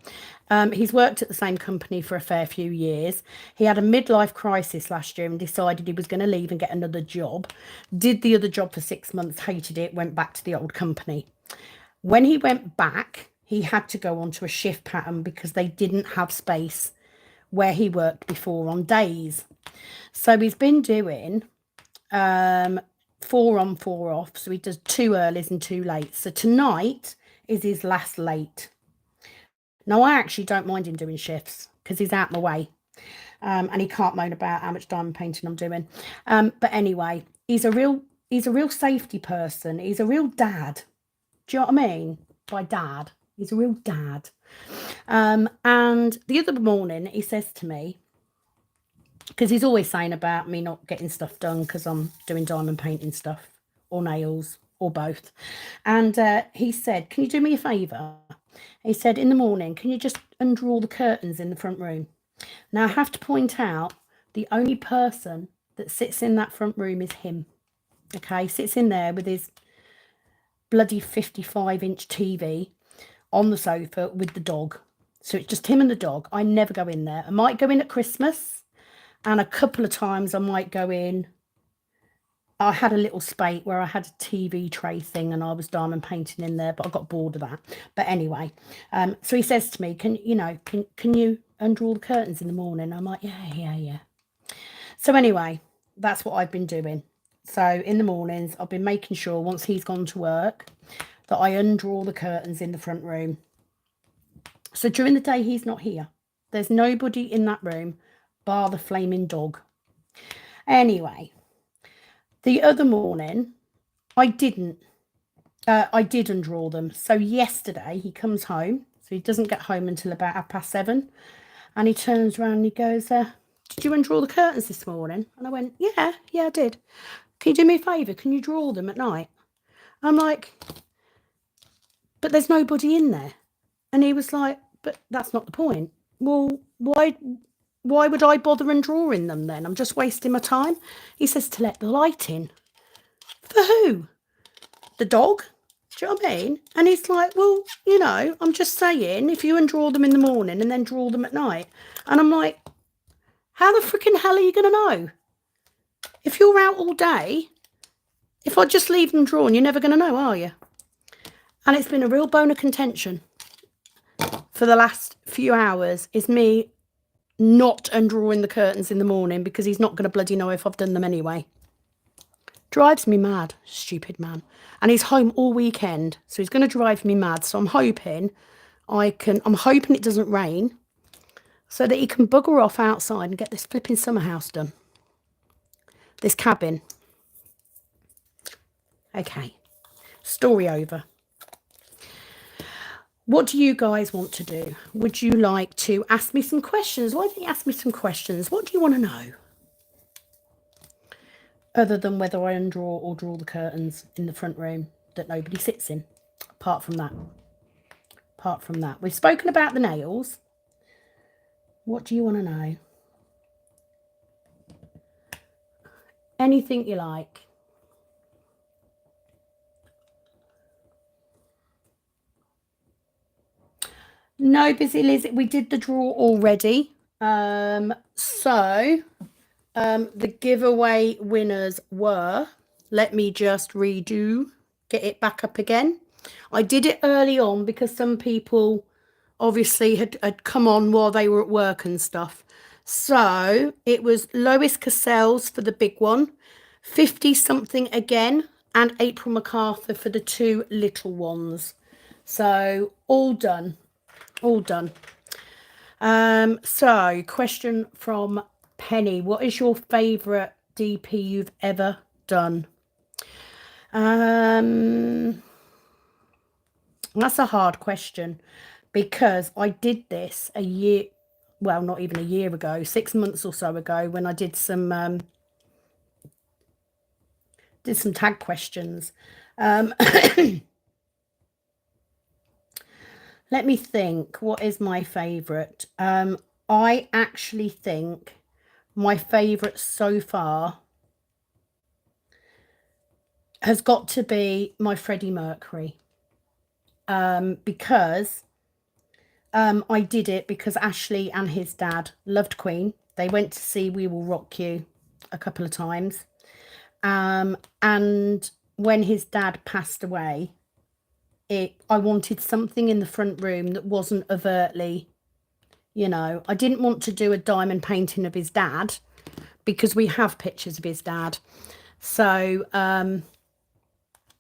he's worked at the same company for a fair few years. He had a midlife crisis last year and decided he was going to leave and get another job. Did the other job for 6 months, hated it, went back to the old company. When he went back, he had to go onto a shift pattern because they didn't have space where he worked before on days. So he's been doing 4 on, 4 off. So he does 2 earlys and 2 late. So tonight is his last late. Now, I actually don't mind him doing shifts because he's out my way. And he can't moan about how much diamond painting I'm doing. But anyway, he's a real safety person. He's a real dad. Do you know what I mean? By dad. He's a real dad. And the other morning he says to me, because he's always saying about me not getting stuff done because I'm doing diamond painting stuff or nails or both. And he said, can you do me a favour? He said, in the morning, can you just undraw the curtains in the front room? Now, I have to point out, the only person that sits in that front room is him. Okay, sits in there with his bloody 55-inch TV on the sofa with the dog. So it's just him and the dog. I never go in there. I might go in at Christmas, and a couple of times I might go in. I had a little spate where I had a TV tray thing and I was diamond painting in there, but I got bored of that. But anyway, so he says to me, can you undraw the curtains in the morning? I'm like, yeah. So anyway, that's what I've been doing. So in the mornings, I've been making sure once he's gone to work that I undraw the curtains in the front room. So during the day, he's not here. There's nobody in that room bar the flaming dog. Anyway, the other morning, I did undraw them. So yesterday, he comes home. So he doesn't get home until about 7:30. And he turns around and he goes, did you undraw the curtains this morning? And I went, yeah, I did. Can you do me a favour? Can you draw them at night? I'm like, but there's nobody in there. And he was like, but that's not the point. Well, why would I bother and drawing them then? I'm just wasting my time. He says to let the light in. For who? The dog? Do you know what I mean? And he's like, well, you know, I'm just saying, if you undraw them in the morning and then draw them at night. And I'm like, how the freaking hell are you going to know? If you're out all day, if I just leave them drawn, you're never going to know, are you? And it's been a real bone of contention for the last few hours, is me not undrawing the curtains in the morning because he's not going to bloody know if I've done them anyway. Drives me mad, stupid man. And he's home all weekend, so he's going to drive me mad. So I'm hoping it doesn't rain so that he can bugger off outside and get this flipping summer house done. This cabin. Okay, story over. What do you guys want to do? Would you like to ask me some questions? Why don't you ask me some questions? What do you want to know? Other than whether I undraw or draw the curtains in the front room that nobody sits in. Apart from that. We've spoken about the nails. What do you want to know? Anything you like. No, Busy Liz, we did the draw already. The giveaway winners were, let me just get it back up again. I did it early on because some people obviously had come on while they were at work and stuff. So it was Lois Cassels for the big one, 50 something again, and April McArthur for the two little ones. So all done. So question from Penny: what is your favorite DP you've ever done? That's a hard question because I did this a year, well, not even a year ago, 6 months or so ago, when I did some tag questions. Let me think. What is my favorite? I actually think my favorite so far has got to be my Freddie Mercury. Because I did it because Ashley and his dad loved Queen. They went to see We Will Rock You a couple of times. And when his dad passed away, I wanted something in the front room that wasn't overtly, you know, I didn't want to do a diamond painting of his dad because we have pictures of his dad. So,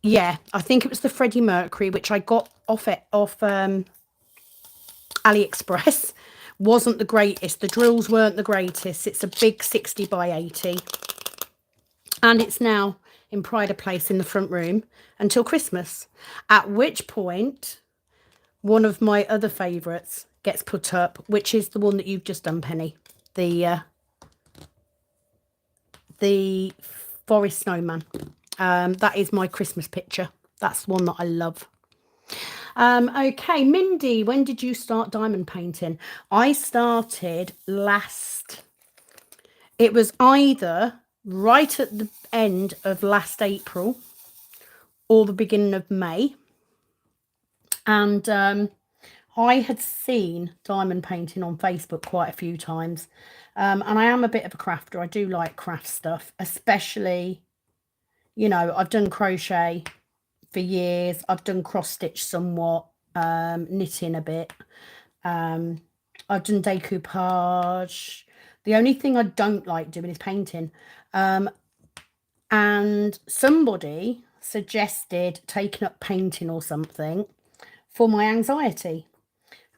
yeah, I think it was the Freddie Mercury, which I got off AliExpress. Wasn't the greatest. The drills weren't the greatest. It's a big 60 by 80. And it's now in pride of place in the front room until Christmas. At which point, one of my other favourites gets put up, which is the one that you've just done, Penny. The forest snowman. That is my Christmas picture. That's one that I love. Okay, Mindy, when did you start diamond painting? I started it was either right at the end of last April or the beginning of May. And I had seen diamond painting on Facebook quite a few times. And I am a bit of a crafter. I do like craft stuff, especially, you know, I've done crochet for years. I've done cross stitch somewhat, knitting a bit. I've done decoupage. The only thing I don't like doing is painting. And somebody suggested taking up painting or something for my anxiety.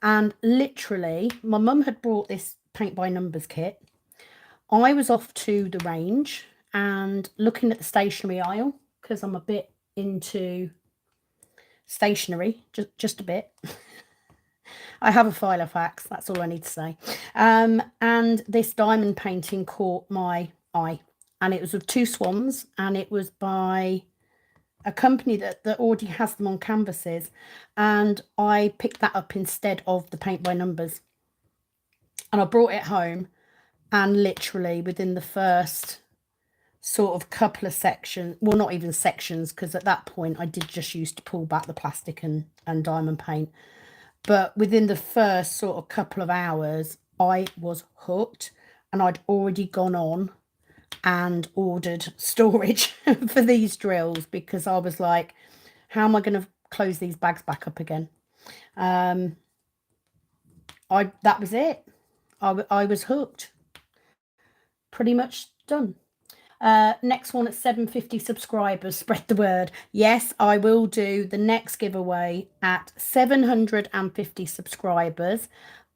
And literally, my mum had brought this paint by numbers kit. I was off to the range and looking at the stationery aisle because I'm a bit into stationery, just a bit. I have a file of facts, that's all I need to say. And this diamond painting caught my eye, and it was of two swans, and it was by a company that already has them on canvases, and I picked that up instead of the paint by numbers, and I brought it home, and literally within the first sort of couple of sections, well, not even sections, because at that point I did just used to pull back the plastic and diamond paint. But within the first sort of couple of hours, I was hooked, and I'd already gone on and ordered storage for these drills, because I was like, how am I going to close these bags back up again? That was it. I was hooked. Pretty much done. Next one at 750 subscribers. Spread the word. Yes, I will do the next giveaway at 750 subscribers,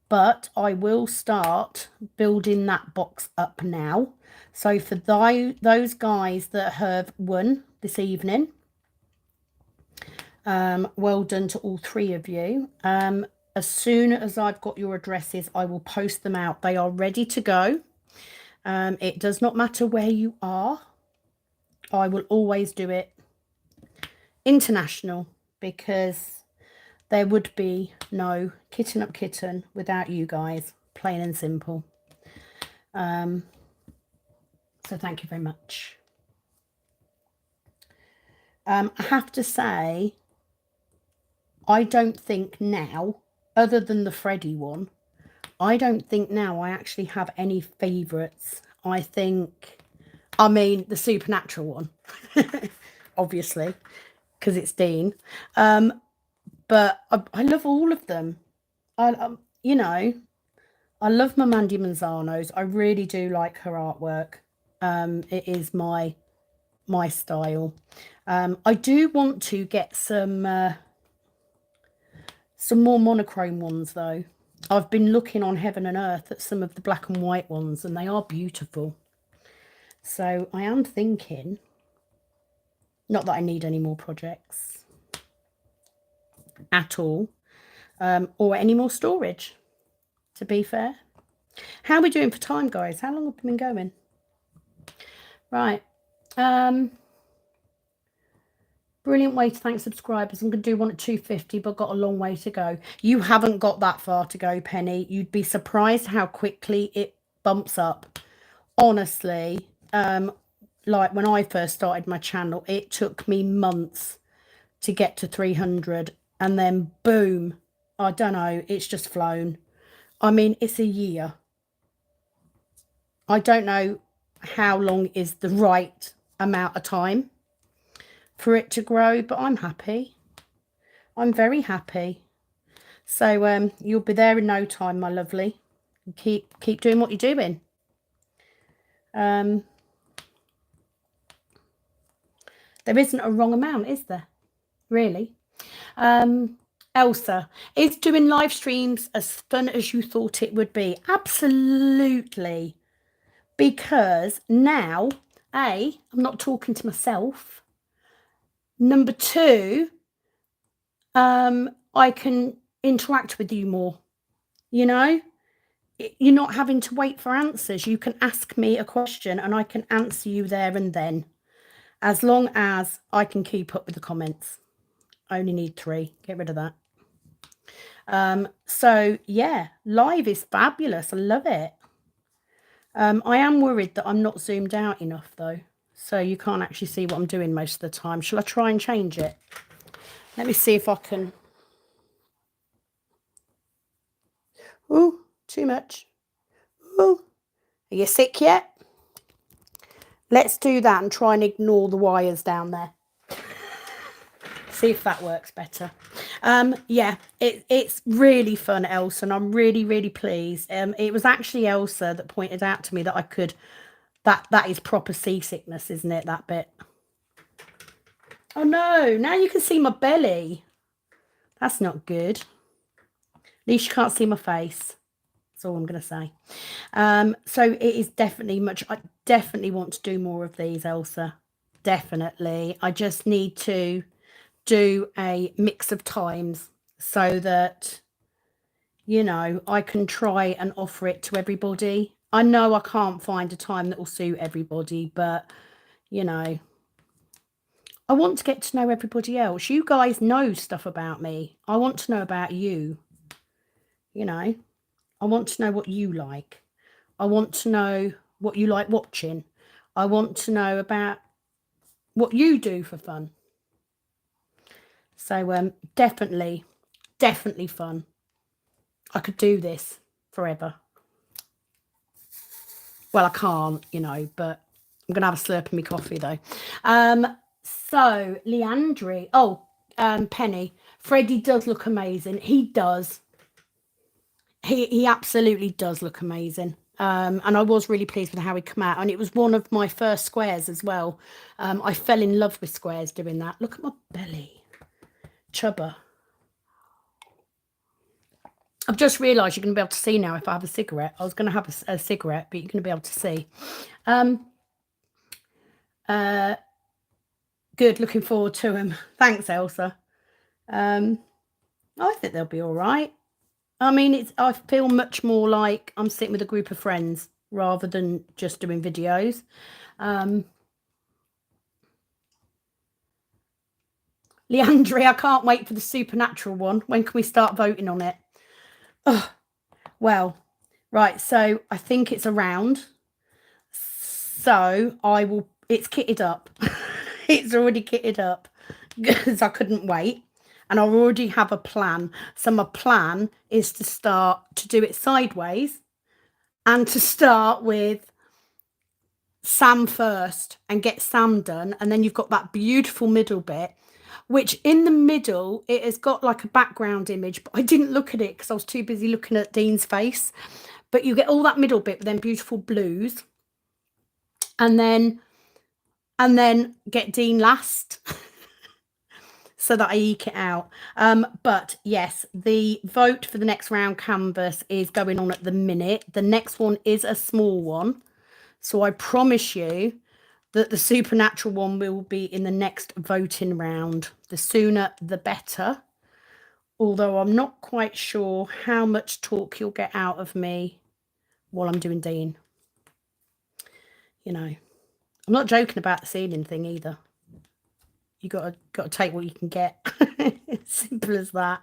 but I will start building that box up now. So for those guys that have won this evening, well done to all 3 of you. As soon as I've got your addresses, I will post them out. They are ready to go. It does not matter where you are. I will always do it international, because there would be no Kitten Up Kitten without you guys, plain and simple. So thank you very much. I have to say, I don't think now, other than the Freddy one, I don't think now I actually have any favourites. I think, I mean, the Supernatural one, obviously, because it's Dean. But I love all of them. You know, I love my Mandy Manzano's. I really do like her artwork. It is my style. I do want to get some more monochrome ones, though. I've been looking on Heaven and Earth at some of the black and white ones, and they are beautiful. So I am thinking, not that I need any more projects at all, or any more storage, to be fair. How are we doing for time, guys? How long have we been going? Right. Brilliant way to thank subscribers. I'm going to do one at 250, but got a long way to go. You haven't got that far to go, Penny. You'd be surprised how quickly it bumps up. Honestly, like when I first started my channel, it took me months to get to 300, and then boom, I don't know, it's just flown. I mean, it's a year. I don't know how long is the right amount of time for it to grow, but I'm happy. I'm very happy. So you'll be there in no time, my lovely. Keep doing what you're doing. There isn't a wrong amount, is there? Really? Elsa, is doing live streams as fun as you thought it would be? Absolutely. Because now, A, I'm not talking to myself. Number 2, I can interact with you more. You know, you're not having to wait for answers. You can ask me a question and I can answer you there and then, as long as I can keep up with the comments. I only need 3. Get rid of that. So yeah, live is fabulous. I love it. I am worried that I'm not zoomed out enough, though, so you can't actually see what I'm doing most of the time. Shall I try and change it? Let me see if I can. Ooh, too much. Ooh, are you sick yet? Let's do that and try and ignore the wires down there. See if that works better. Yeah, it's really fun, Elsa, and I'm really, really pleased. It was actually Elsa that pointed out to me that I could, that is proper seasickness, isn't it, that bit? Oh no, now you can see my belly. That's not good. At least you can't see my face. That's all I'm going to say. So it is definitely I definitely want to do more of these, Elsa. Definitely. I just need to do a mix of times so that, you know, I can try and offer it to everybody. I know I can't find a time that will suit everybody, but, you know, I want to get to know everybody else. You guys know stuff about me. I want to know about you. You know, I want to know what you like. I want to know what you like watching. I want to know about what you do for fun. So definitely fun. I could do this forever. Well, I can't, you know, but I'm going to have a slurp of my coffee, though. So, Leandri. Oh, Penny. Freddie does look amazing. He does. He absolutely does look amazing. And I was really pleased with how he came out. And it was one of my first squares as well. I fell in love with squares doing that. Look at my belly. Chubber. I've just realised you're going to be able to see now if I have a cigarette. I was going to have a cigarette, but you're going to be able to see. Good, looking forward to them. Thanks, Elsa. I think they'll be all right. I mean, I feel much more like I'm sitting with a group of friends rather than just doing videos. Leandri, I can't wait for the supernatural one. When can we start voting on it? Oh, well, right. So I think it's around. So it's kitted up. It's already kitted up because I couldn't wait. And I already have a plan. So my plan is to start to do it sideways and to start with Sam first and get Sam done. And then you've got that beautiful middle bit, which in the middle, it has got like a background image, but I didn't look at it because I was too busy looking at Dean's face. But you get all that middle bit, but then beautiful blues. And then get Dean last. So that I eke it out. But yes, the vote for the next round canvas is going on at the minute. The next one is a small one. So I promise you that the supernatural one will be in the next voting round. The sooner, the better. Although I'm not quite sure how much talk you'll get out of me while I'm doing Dean. You know, I'm not joking about the ceiling thing either. You got to take what you can get. Simple as that.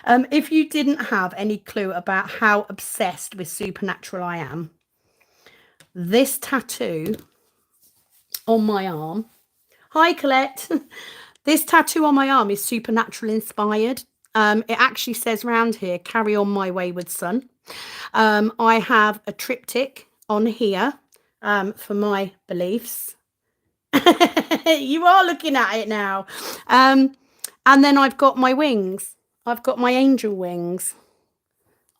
If you didn't have any clue about how obsessed with supernatural I am, this tattoo on my arm. Hi, Colette. This tattoo on my arm is supernatural inspired. It actually says round here, "Carry on, my wayward son." I have a triptych on here for my beliefs. You are looking at it now. And then I've got my wings. I've got my angel wings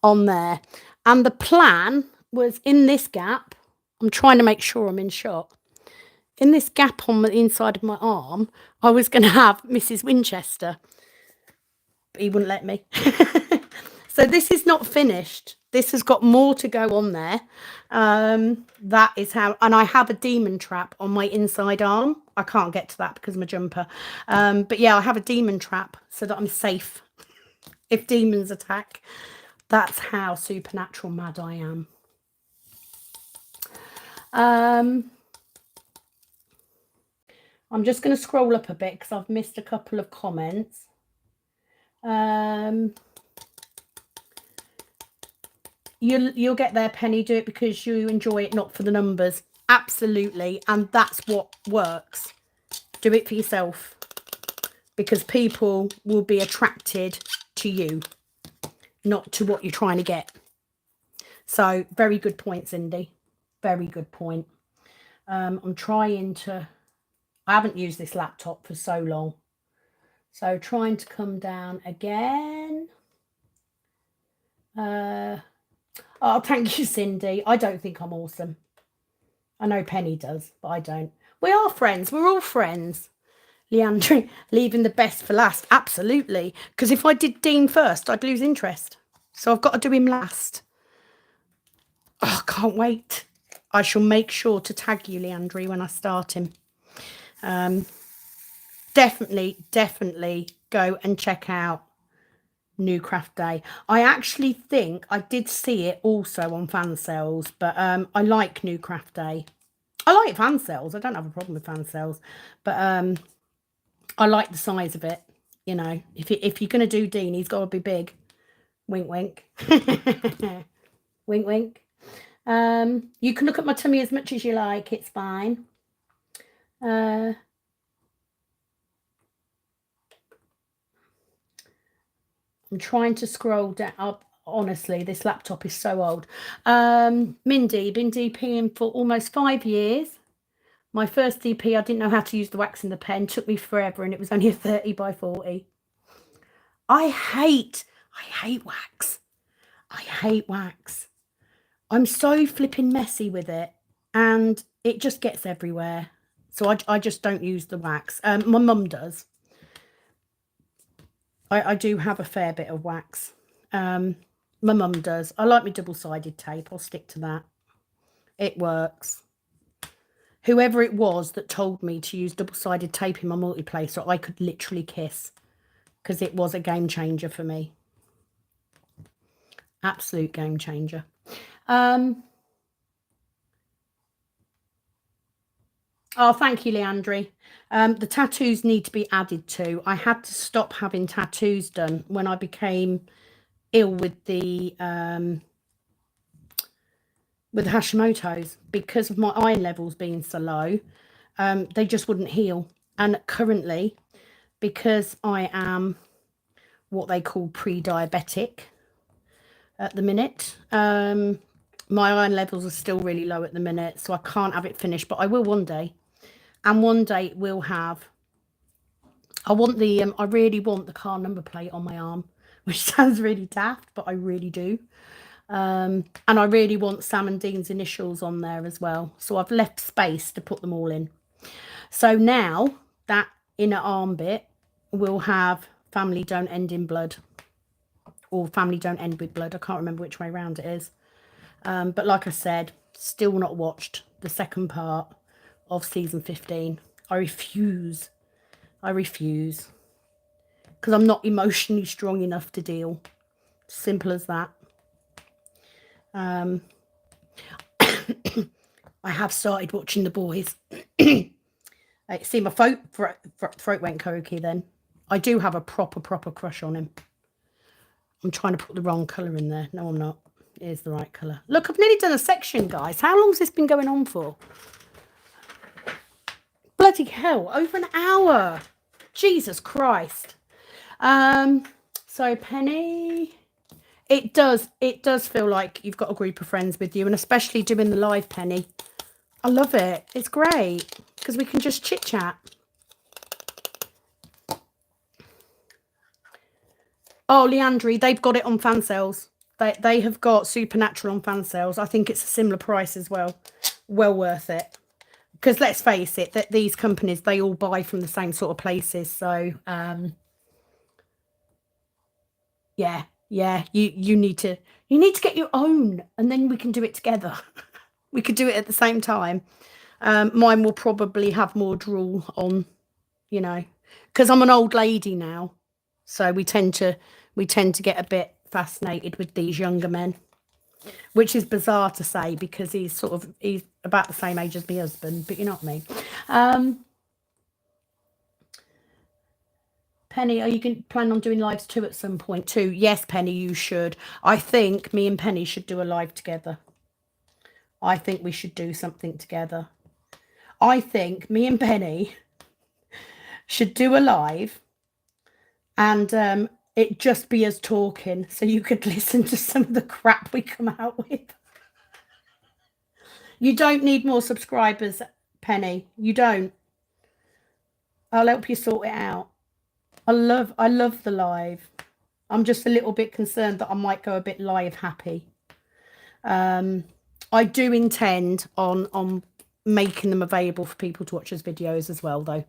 on there. And the plan was in this gap. I'm trying to make sure I'm in shot. In this gap on the inside of my arm, I was going to have Mrs. Winchester. But he wouldn't let me. So this is not finished. This has got more to go on there. That is how, and I have a demon trap on my inside arm. I can't get to that because of my jumper. But yeah, I have a demon trap so that I'm safe if demons attack. That's how supernatural mad I am. I'm just going to scroll up a bit because I've missed a couple of comments. You'll get there, Penny. Do it because you enjoy it, not for the numbers. Absolutely. And that's what works. Do it for yourself because people will be attracted to you, not to what you're trying to get. So very good point, Cindy. Very good point. I'm trying to, I haven't used this laptop for so long. So trying to come down again. Oh, thank you, Cindy. I don't think I'm awesome. I know Penny does, but I don't. We are friends. We're all friends. Leandri, leaving the best for last. Absolutely. Because if I did Dean first, I'd lose interest. So I've got to do him last. Oh, can't wait. I shall make sure to tag you, Leandri, when I start him. Definitely go and check out New Craft Day. I actually think I did see it also on fan sales, but I like New Craft Day. I like fan sales. I don't have a problem with fan sales, but I like the size of it. You know, if you're going to do Dean, he's got to be big. Wink, wink. Wink, wink. You can look at my tummy as much as you like. It's fine. I'm trying to scroll down up. Honestly, this laptop is so old. Mindy, been DPing for almost 5 years. My first DP, I didn't know how to use the wax in the pen. Took me forever, and it was only a 30 by 40. I hate wax. I hate wax. I'm so flipping messy with it, and it just gets everywhere. So I just don't use the wax. My mum does. I do have a fair bit of wax. My mum does. I like my double-sided tape. I'll stick to that. It works. Whoever it was that told me to use double-sided tape in my multiplacer, I could literally kiss, because it was a game changer for me. Absolute game changer. Oh, thank you, Leandri. The tattoos need to be added to. I had to stop having tattoos done when I became ill with the Hashimoto's, because of my iron levels being so low. They just wouldn't heal. And currently, because I am what they call pre-diabetic at the minute, my iron levels are still really low at the minute, so I can't have it finished, but I will one day. And one day we'll have, I really want the car number plate on my arm, which sounds really daft, but I really do. And I really want Sam and Dean's initials on there as well. So I've left space to put them all in. So now that inner arm bit will have family don't end in blood, or family don't end with blood. I can't remember which way around it is. But like I said, still not watched the second part of season 15. I refuse. Because I'm not emotionally strong enough to deal. Simple as that. I have started watching The Boys. See, my throat went karaoke then. I do have a proper crush on him. I'm trying to put the wrong colour in there. No, I'm not. It is the right colour. Look, I've nearly done a section, guys. How long's this been going on for? Bloody hell, over an hour. Jesus Christ. So Penny, it does feel like you've got a group of friends with you, and especially doing the live, Penny. I love it. It's great because we can just chit chat. Oh, Leandri, they've got it on fan sales. They have got Supernatural on fan sales. I think it's a similar price as well. Well worth it. Because let's face it, that these companies, they all buy from the same sort of places. So, yeah, you need to get your own, and then we can do it together. We could do it at the same time. Mine will probably have more drool on, you know, because I'm an old lady now, so we tend to get a bit fascinated with these younger men, which is bizarre to say because he's about the same age as my husband, but you know what I mean. Penny, are you going to plan on doing lives too at some point too? Yes, Penny, you should. I think me and Penny should do a live together. I think we should do something together. I think me and Penny should do a live, and it just be us talking, so you could listen to some of the crap we come out with. You don't need more subscribers, Penny. You don't. I'll help you sort it out. I love the live. I'm just a little bit concerned that I might go a bit live happy. I do intend on making them available for people to watch as videos as well, though.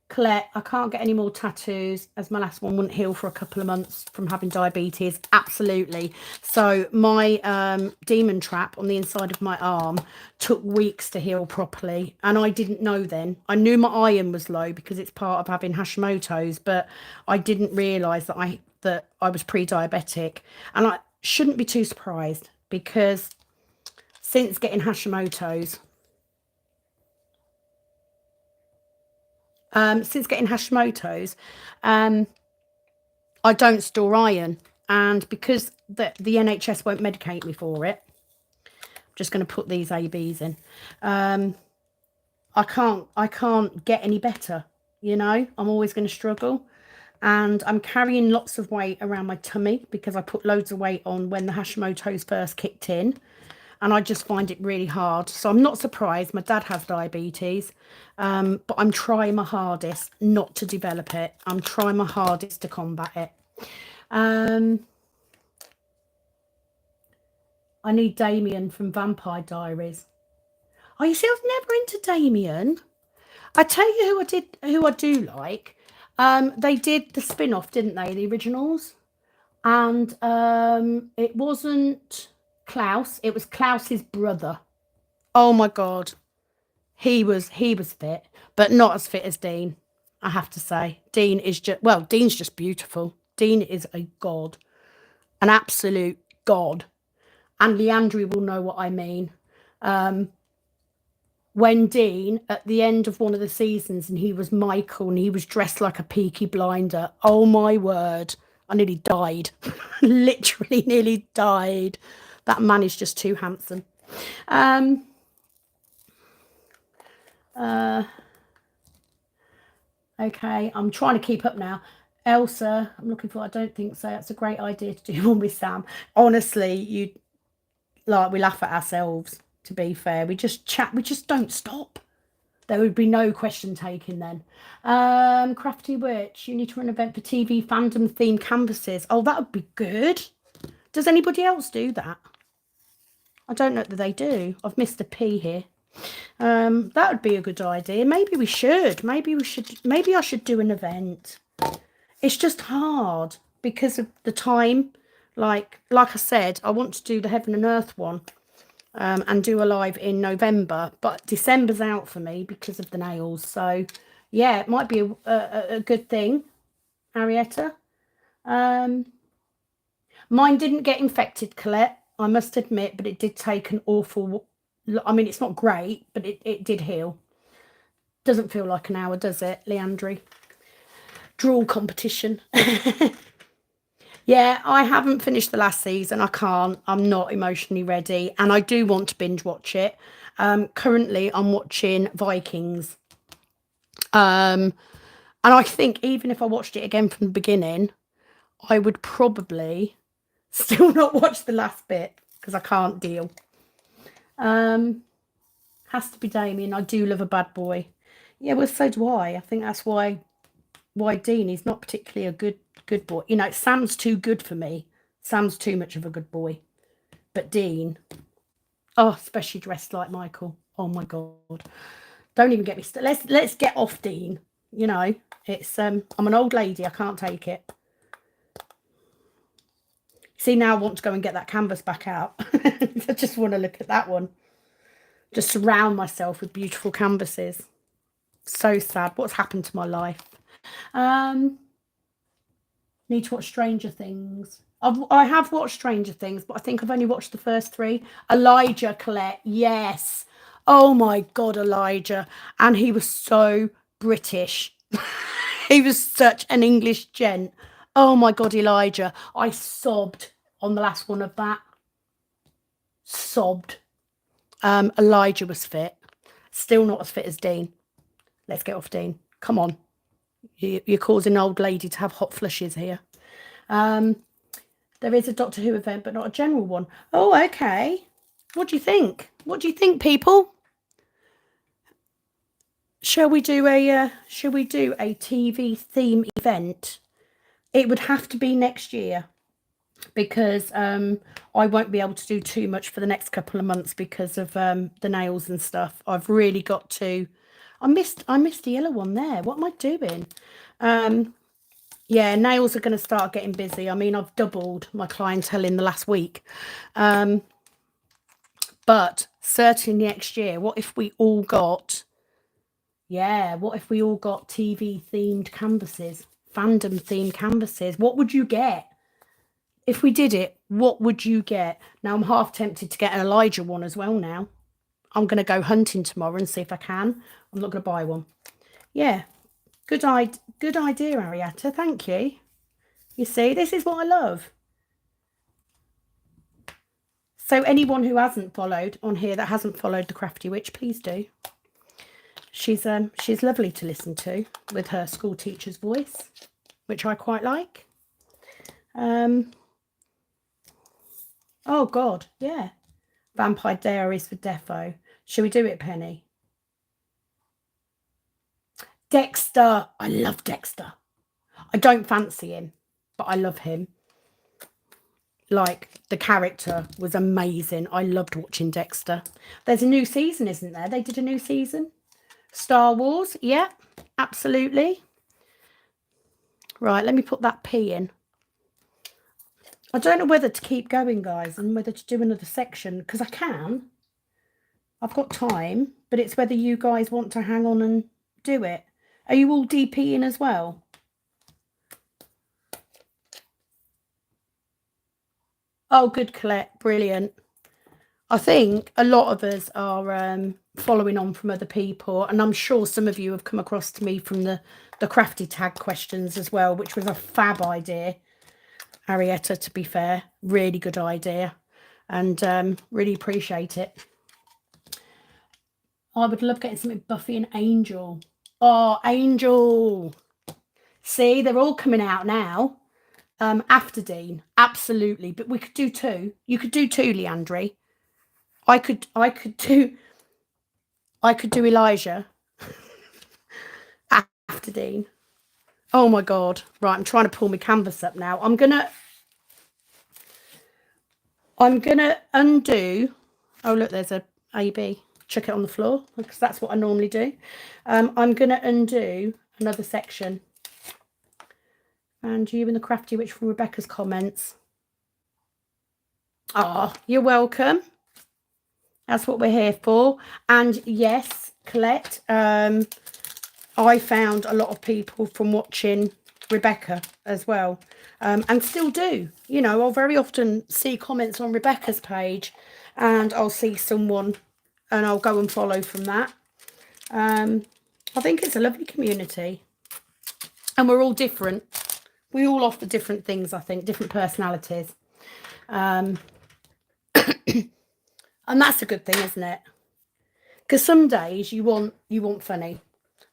Colette, I can't get any more tattoos as my last one wouldn't heal for a couple of months from having diabetes. Absolutely. So my demon trap on the inside of my arm took weeks to heal properly, and I didn't know then. I knew my iron was low because it's part of having Hashimoto's, but I didn't realise that I was pre-diabetic, and I shouldn't be too surprised because since getting Hashimoto's, I don't store iron, And because the NHS won't medicate me for it, I'm just going to put these ABs in. I can't get any better, you know. I'm always going to struggle. And I'm carrying lots of weight around my tummy because I put loads of weight on when the Hashimoto's first kicked in. And I just find it really hard. So I'm not surprised. My dad has diabetes, but I'm trying my hardest not to develop it. I'm trying my hardest to combat it. I need Damien from Vampire Diaries. Oh, you see, I was never into Damien. I tell you who I do like. They did the spin-off, didn't they? The originals. And it wasn't Klaus, it was Klaus's brother. Oh my god. He was fit, but not as fit as Dean, I have to say. Dean is just, well, Dean's just beautiful. Dean is a god. An absolute god. And Leandri will know what I mean. When Dean, at the end of one of the seasons, and he was Michael and he was dressed like a Peaky Blinder, oh my word, I nearly died. Literally nearly died. That man is just too handsome. Okay, I'm trying to keep up now. Elsa, I'm looking for, I don't think so. That's a great idea to do one with Sam. Honestly, we laugh at ourselves, to be fair. We just chat, we just don't stop. There would be no question taken then. Crafty Witch, you need to run an event for TV fandom themed canvases. Oh, that would be good. Does anybody else do that? I don't know that they do. I've missed a P here. That would be a good idea. Maybe we should. Maybe I should do an event. It's just hard because of the time. Like I said, I want to do the Heaven and Earth one. And do a live in November, but December's out for me because of the nails. So yeah, it might be a good thing, Arietta. Mine didn't get infected, Colette, I must admit, but it did take an awful, I mean, it's not great, but it did heal. Doesn't feel like an hour, does it, Leandri? Drool competition. Yeah, I haven't finished the last season. I can't. I'm not emotionally ready. And I do want to binge watch it. Currently, I'm watching Vikings. And I think even if I watched it again from the beginning, I would probably still not watch the last bit because I can't deal. Has to be Damien. I do love a bad boy. Yeah, well, so do I. I think that's why Dean is not particularly a good boy. You know, Sam's too good for me. Sam's too much of a good boy. But Dean, oh, especially dressed like Michael. Oh my god. Don't even get me started. Let's get off Dean. You know, it's I'm an old lady, I can't take it. See, now I want to go and get that canvas back out. I just want to look at that one. Just surround myself with beautiful canvases. So sad. What's happened to my life? Need to watch Stranger Things. I have watched Stranger Things, but I think I've only watched the first 3. Elijah, Colette, yes. Oh my god, Elijah. And he was so British. He was such an English gent. Oh my god, Elijah. I sobbed on the last one of that. Sobbed. Elijah was fit. Still not as fit as Dean. Let's get off Dean. Come on. You're causing an old lady to have hot flushes here. There is a Doctor Who event, but not a general one. Oh, okay. What do you think? What do you think, people? Shall we do a TV theme event? It would have to be next year because I won't be able to do too much for the next couple of months because of the nails and stuff. I've really got to. I missed the yellow one there. What am I doing? Yeah, nails are going to start getting busy. I mean, I've doubled my clientele in the last week. But certainly next year, what if we all got TV themed canvases, fandom themed canvases? What would you get? If we did it, what would you get? Now, I'm half tempted to get an Elijah one as well now. I'm going to go hunting tomorrow and see if I can. I'm not going to buy one. Yeah, good idea, Arietta. Thank you. You see, this is what I love. So anyone who hasn't followed on here, that hasn't followed the Crafty Witch, please do. She's lovely to listen to with her school teacher's voice, which I quite like. Oh God, yeah. Vampire Diaries for Defo. Shall we do it, Penny? Dexter. I love Dexter. I don't fancy him, but I love him. Like, the character was amazing. I loved watching Dexter. There's a new season, isn't there? They did a new season. Star Wars. Yeah, absolutely. Right, let me put that P in. I don't know whether to keep going, guys, and whether to do another section, because I can. I've got time, but it's whether you guys want to hang on and do it. Are you all DPing as well? Oh, good, Colette. Brilliant. I think a lot of us are following on from other people, and I'm sure some of you have come across to me from the crafty tag questions as well, which was a fab idea, Arietta, to be fair. Really good idea, and really appreciate it. I would love getting something Buffy and Angel. Oh, Angel. See, they're all coming out now. After Dean, absolutely. But we could do two. You could do two, Leandri. I could do Elijah after Dean. Oh my God. Right, I'm trying to pull my canvas up now. I'm gonna undo. Oh look, there's a AB. Chuck it on the floor because that's what I normally do. I'm gonna undo another section. And you and the Crafty Witch from Rebecca's comments. Oh, you're welcome. That's what we're here for. And yes, Colette, I found a lot of people from watching Rebecca as well, and still do. You know, I'll very often see comments on Rebecca's page and I'll see someone and I'll go and follow from that. I think it's a lovely community and we're all different. We all offer different things, I think, different personalities. And that's a good thing, isn't it? Because some days you want funny.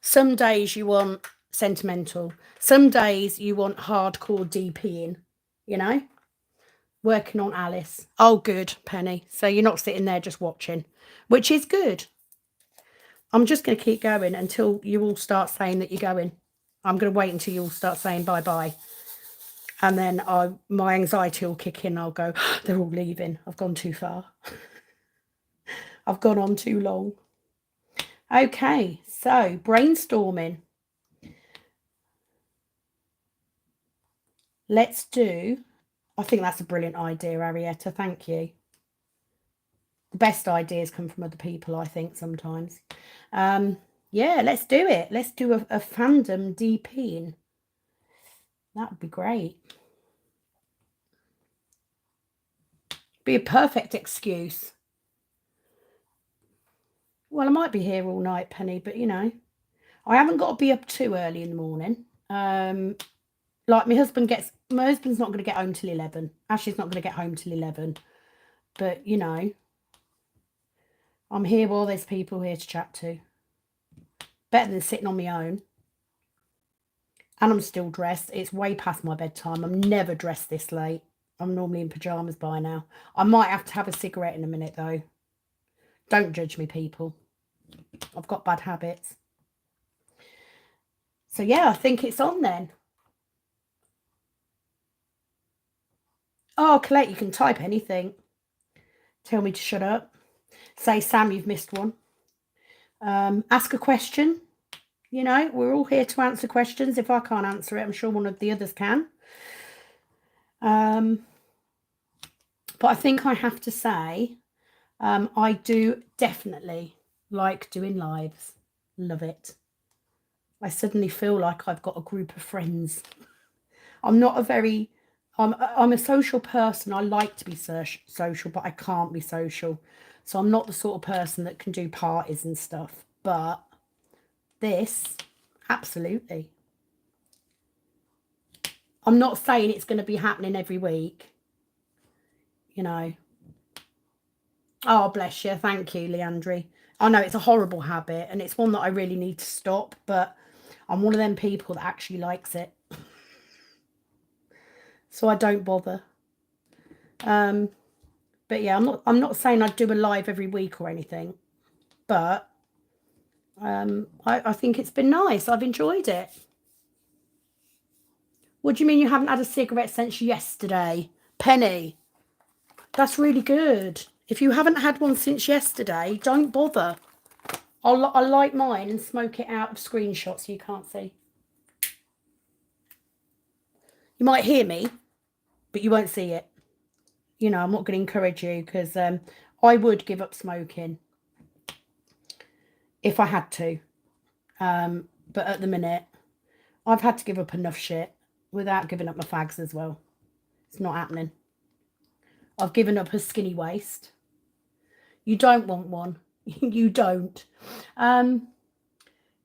Some days you want sentimental. Some days you want hardcore DPing, you know? Working on Alice. Oh, good, Penny. So you're not sitting there just watching, which is good. I'm just going to keep going until you all start saying that you're going. I'm going to wait until you all start saying bye-bye. And then my anxiety will kick in. I'll go, they're all leaving. I've gone too far. I've gone on too long. Okay, so brainstorming. Let's do, I think that's a brilliant idea, Arietta. Thank you. The best ideas come from other people, I think, sometimes. Yeah, let's do it. Let's do a fandom DPing. That would be great. Be a perfect excuse. Well, I might be here all night, Penny, but you know, I haven't got to be up too early in the morning. Like my husband's not going to get home till 11. Ashley's not going to get home till 11. But, you know, I'm here while there's people here to chat to. Better than sitting on my own. And I'm still dressed. It's way past my bedtime. I'm never dressed this late. I'm normally in pyjamas by now. I might have to have a cigarette in a minute, though. Don't judge me, people. I've got bad habits. So, yeah, I think it's on then. Oh, Colette, you can type anything. Tell me to shut up. Say, Sam, you've missed one. Ask a question. You know, we're all here to answer questions. If I can't answer it, I'm sure one of the others can. But I think I have to say, I do definitely like doing lives. Love it. I suddenly feel like I've got a group of friends. I'm a social person. I like to be social, but I can't be social. So I'm not the sort of person that can do parties and stuff. But this, absolutely. I'm not saying it's going to be happening every week. You know, Oh, bless you. Thank you, Leandri. I know it's a horrible habit and it's one that I really need to stop, but I'm one of them people that actually likes it. So I don't bother. But yeah, I'm not saying I'd do a live every week or anything, but I think it's been nice. I've enjoyed it. What do you mean you haven't had a cigarette since yesterday? Penny, that's really good. If you haven't had one since yesterday, don't bother. I'll light mine and smoke it out of screenshots so you can't see. You might hear me, but you won't see it. You know, I'm not going to encourage you because I would give up smoking if I had to. But at the minute, I've had to give up enough shit without giving up my fags as well. It's not happening. I've given up a skinny waist. You don't want one. You don't.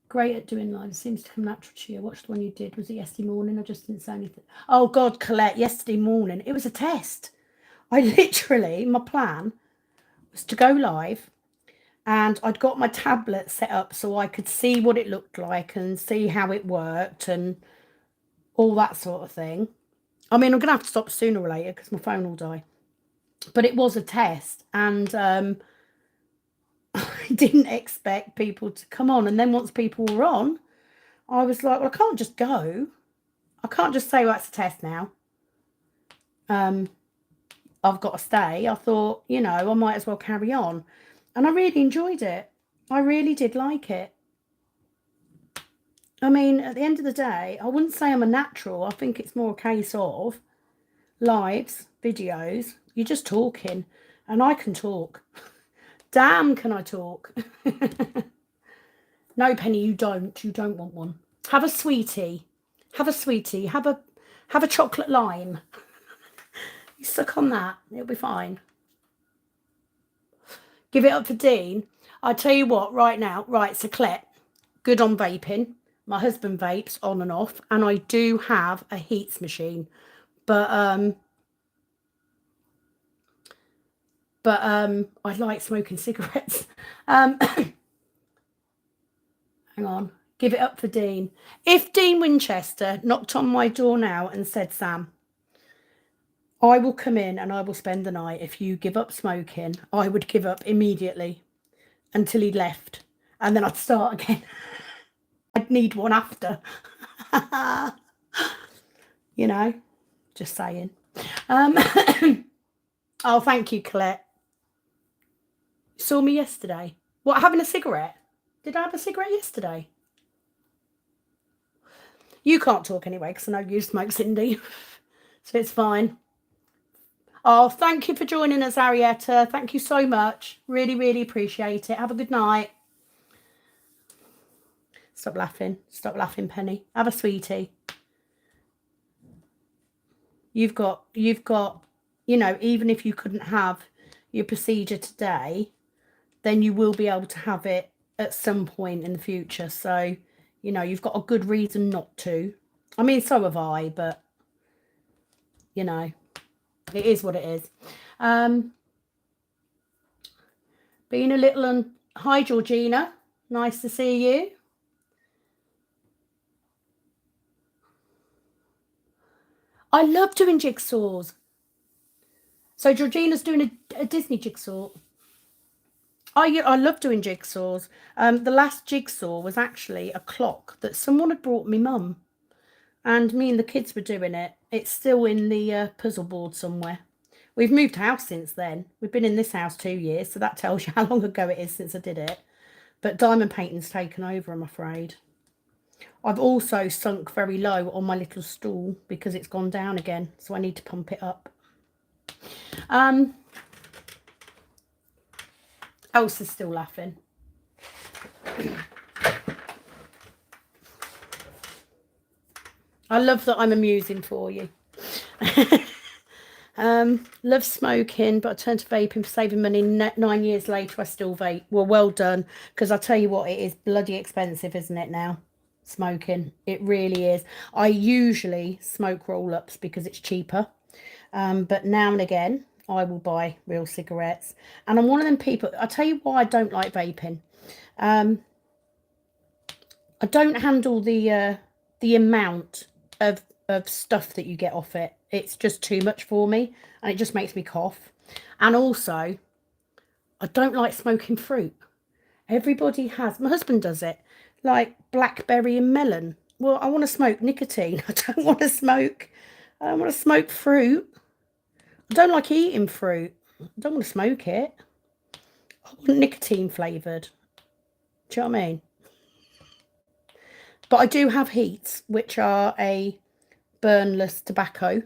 Great at doing live. Seems to come natural to you. Watch the one you did. Was it yesterday morning? I just didn't say anything. Oh, God, Colette, yesterday morning. It was a test. I literally, my plan was to go live and I'd got my tablet set up so I could see what it looked like and see how it worked and all that sort of thing. I mean, I'm going to have to stop sooner or later because my phone will die. But it was a test and I didn't expect people to come on. And then once people were on, I was like, well, I can't just go. I can't just say, well, it's a test now. I've got to stay. I thought, you know, I might as well carry on. And I really enjoyed it. I really did like it. I mean, at the end of the day, I wouldn't say I'm a natural. I think it's more a case of lives, videos, you're just talking. And I can talk. Damn, can I talk? No, Penny, you don't. You don't want one. Have a sweetie. Have a sweetie. Have a chocolate lime. You suck on that. It'll be fine. Give it up for Dean. I tell you what, right now, right, so Clet, good on vaping. My husband vapes on and off, and I do have a heats machine. But I like smoking cigarettes. Hang on. Give it up for Dean. If Dean Winchester knocked on my door now and said, Sam, I will come in and I will spend the night. If you give up smoking, I would give up immediately until he left. And then I'd start again. I'd need one after. You know, just saying. Oh, thank you, Colette. You saw me yesterday. What, having a cigarette? Did I have a cigarette yesterday? You can't talk anyway because I know you smoke, Cindy. So it's fine. Oh, thank you for joining us, Arietta. Thank you so much. Really, really appreciate it. Have a good night. Stop laughing. Stop laughing, Penny. Have a sweetie. You've got, you know, even if you couldn't have your procedure today, then you will be able to have it at some point in the future. So, you know, you've got a good reason not to. I mean, so have I, but, you know, it is what it is. Being a little hi, Georgina. Nice to see you. I love doing jigsaws. So Georgina's doing a Disney jigsaw. I love doing jigsaws. The last jigsaw was actually a clock that someone had brought me mum. And me and the kids were doing it. It's still in the puzzle board somewhere. We've moved house since then. We've been in this house 2 years, so that tells you how long ago it is since I did it. But diamond painting's taken over, I'm afraid. I've also sunk very low on my little stool because it's gone down again, so I need to pump it up. Elsa's still laughing. I love that I'm amusing for you. Love smoking, but I turned to vaping for saving money. 9 years later, I still vape. Well done, because I tell you what, it is bloody expensive, isn't it now? Smoking, it really is. I usually smoke roll-ups because it's cheaper, but now and again I will buy real cigarettes. And I'm one of them people. I'll tell you why I don't like vaping. I don't handle the amount of stuff that you get off it. It's just too much for me, and it just makes me cough. And also, I don't like smoking fruit. Everybody has. My husband does it, like blackberry and melon. Well, I want to smoke nicotine. I don't want to smoke. I don't want to smoke fruit. I don't like eating fruit. I don't want to smoke it. I want nicotine flavoured. Do you know what I mean? But I do have heats, which are a burnless tobacco.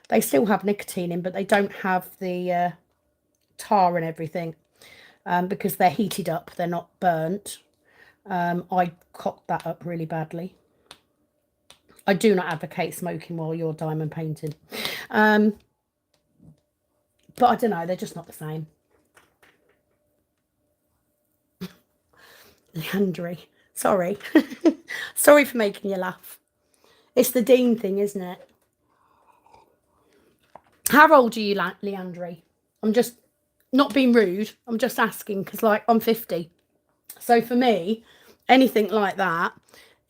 They still have nicotine in, but they don't have the tar and everything because they're heated up. They're not burnt. I cocked that up really badly. I do not advocate smoking while you're diamond painting. But I don't know. They're just not the same. Leandry. Sorry. Sorry for making you laugh. It's the Dean thing, isn't it? How old are you, Leandry? I'm just not being rude. I'm just asking because, like, I'm 50. So for me, anything like that,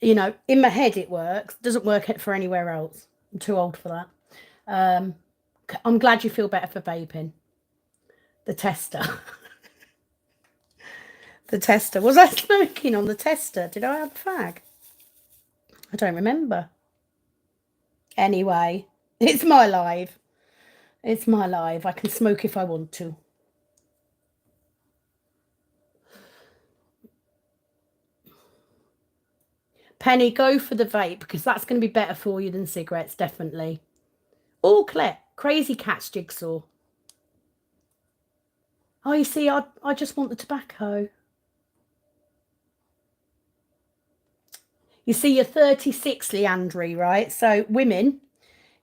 you know, in my head it works. Doesn't work for anywhere else. I'm too old for that. I'm glad you feel better for vaping. The tester. The tester. Was I smoking on the tester? Did I have a fag? I don't remember. Anyway, it's my life. It's my life. I can smoke if I want to. Penny, go for the vape because that's going to be better for you than cigarettes, definitely. All clear. Crazy Cat's jigsaw. Oh, you see, I just want the tobacco. You see, you're 36, Leandry, right? So women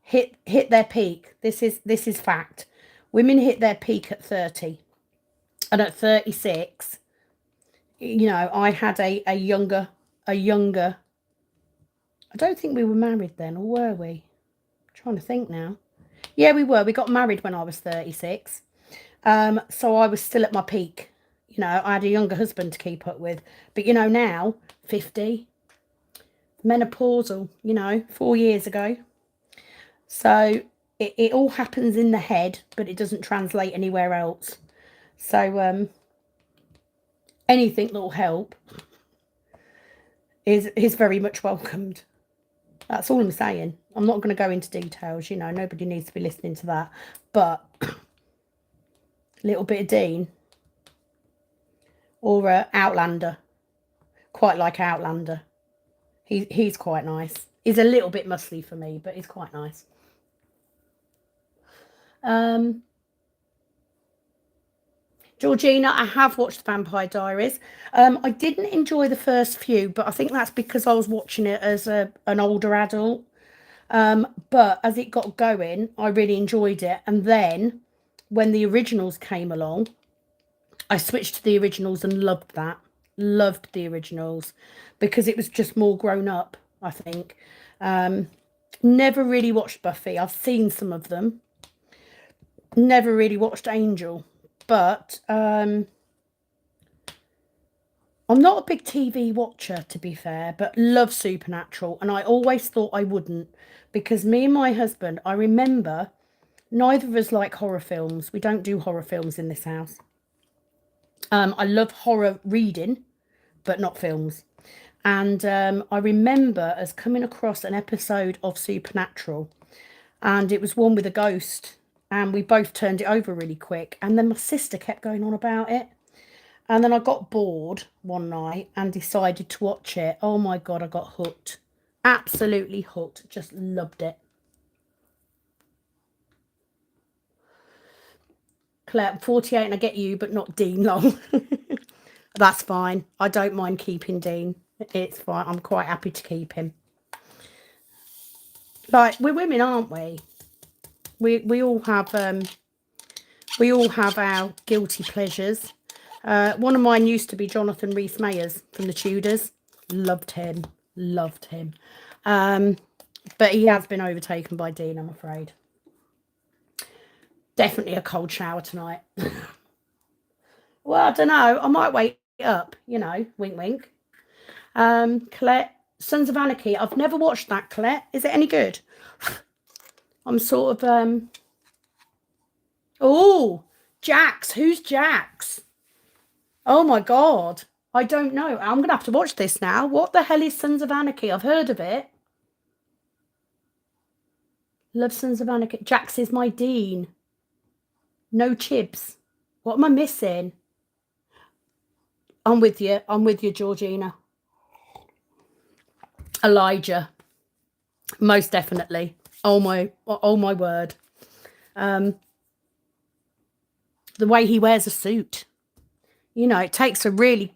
hit their peak. This is fact. Women hit their peak at 30. And at 36, you know, I had a younger, I don't think we were married then, or were we? I'm trying to think now. Yeah, we were. We got married when I was 36. So I was still at my peak. You know, I had a younger husband to keep up with. But, you know, now, 50, menopausal, you know, 4 years ago. So it all happens in the head, but it doesn't translate anywhere else. So anything that will help is very much welcomed. That's all I'm saying. I'm not going to go into details, you know, nobody needs to be listening to that. But a little bit of Dean or Outlander. Quite like Outlander. He's quite nice. He's a little bit muscly for me, but he's quite nice. Georgina, I have watched The Vampire Diaries. I didn't enjoy the first few, but I think that's because I was watching it as an older adult. But as it got going, I really enjoyed it. And then when the originals came along, I switched to the originals and loved that. Loved the originals because it was just more grown up, I think. Never really watched Buffy. I've seen some of them. Never really watched Angel. But I'm not a big TV watcher, to be fair, but love Supernatural. And I always thought I wouldn't because me and my husband, I remember neither of us like horror films. We don't do horror films in this house. I love horror reading, but not films. And I remember us coming across an episode of Supernatural, and it was one with a ghost, and we both turned it over really quick. And then my sister kept going on about it. And then I got bored one night and decided to watch it. Oh my God, I got hooked. Absolutely hooked. Just loved it. Claire, I'm 48 and I get you, but not Dean long. That's fine. I don't mind keeping Dean. It's fine. I'm quite happy to keep him. Like, we're women, aren't we? We all have our guilty pleasures. One of mine used to be Jonathan Rhys-Meyers from the Tudors. Loved him. Loved him. But he has been overtaken by Dean, I'm afraid. Definitely a cold shower tonight. Well, I don't know. I might wake up, you know, wink, wink. Colette, Sons of Anarchy. I've never watched that, Colette. Is it any good? I'm sort of, oh, Jax. Who's Jax? Oh my God. I don't know. I'm going to have to watch this now. What the hell is Sons of Anarchy? I've heard of it. Love Sons of Anarchy. Jax is my dean. No chibs. What am I missing? I'm with you. I'm with you, Georgina. Elijah. Most definitely. Oh my word. The way he wears a suit. You know, it takes a really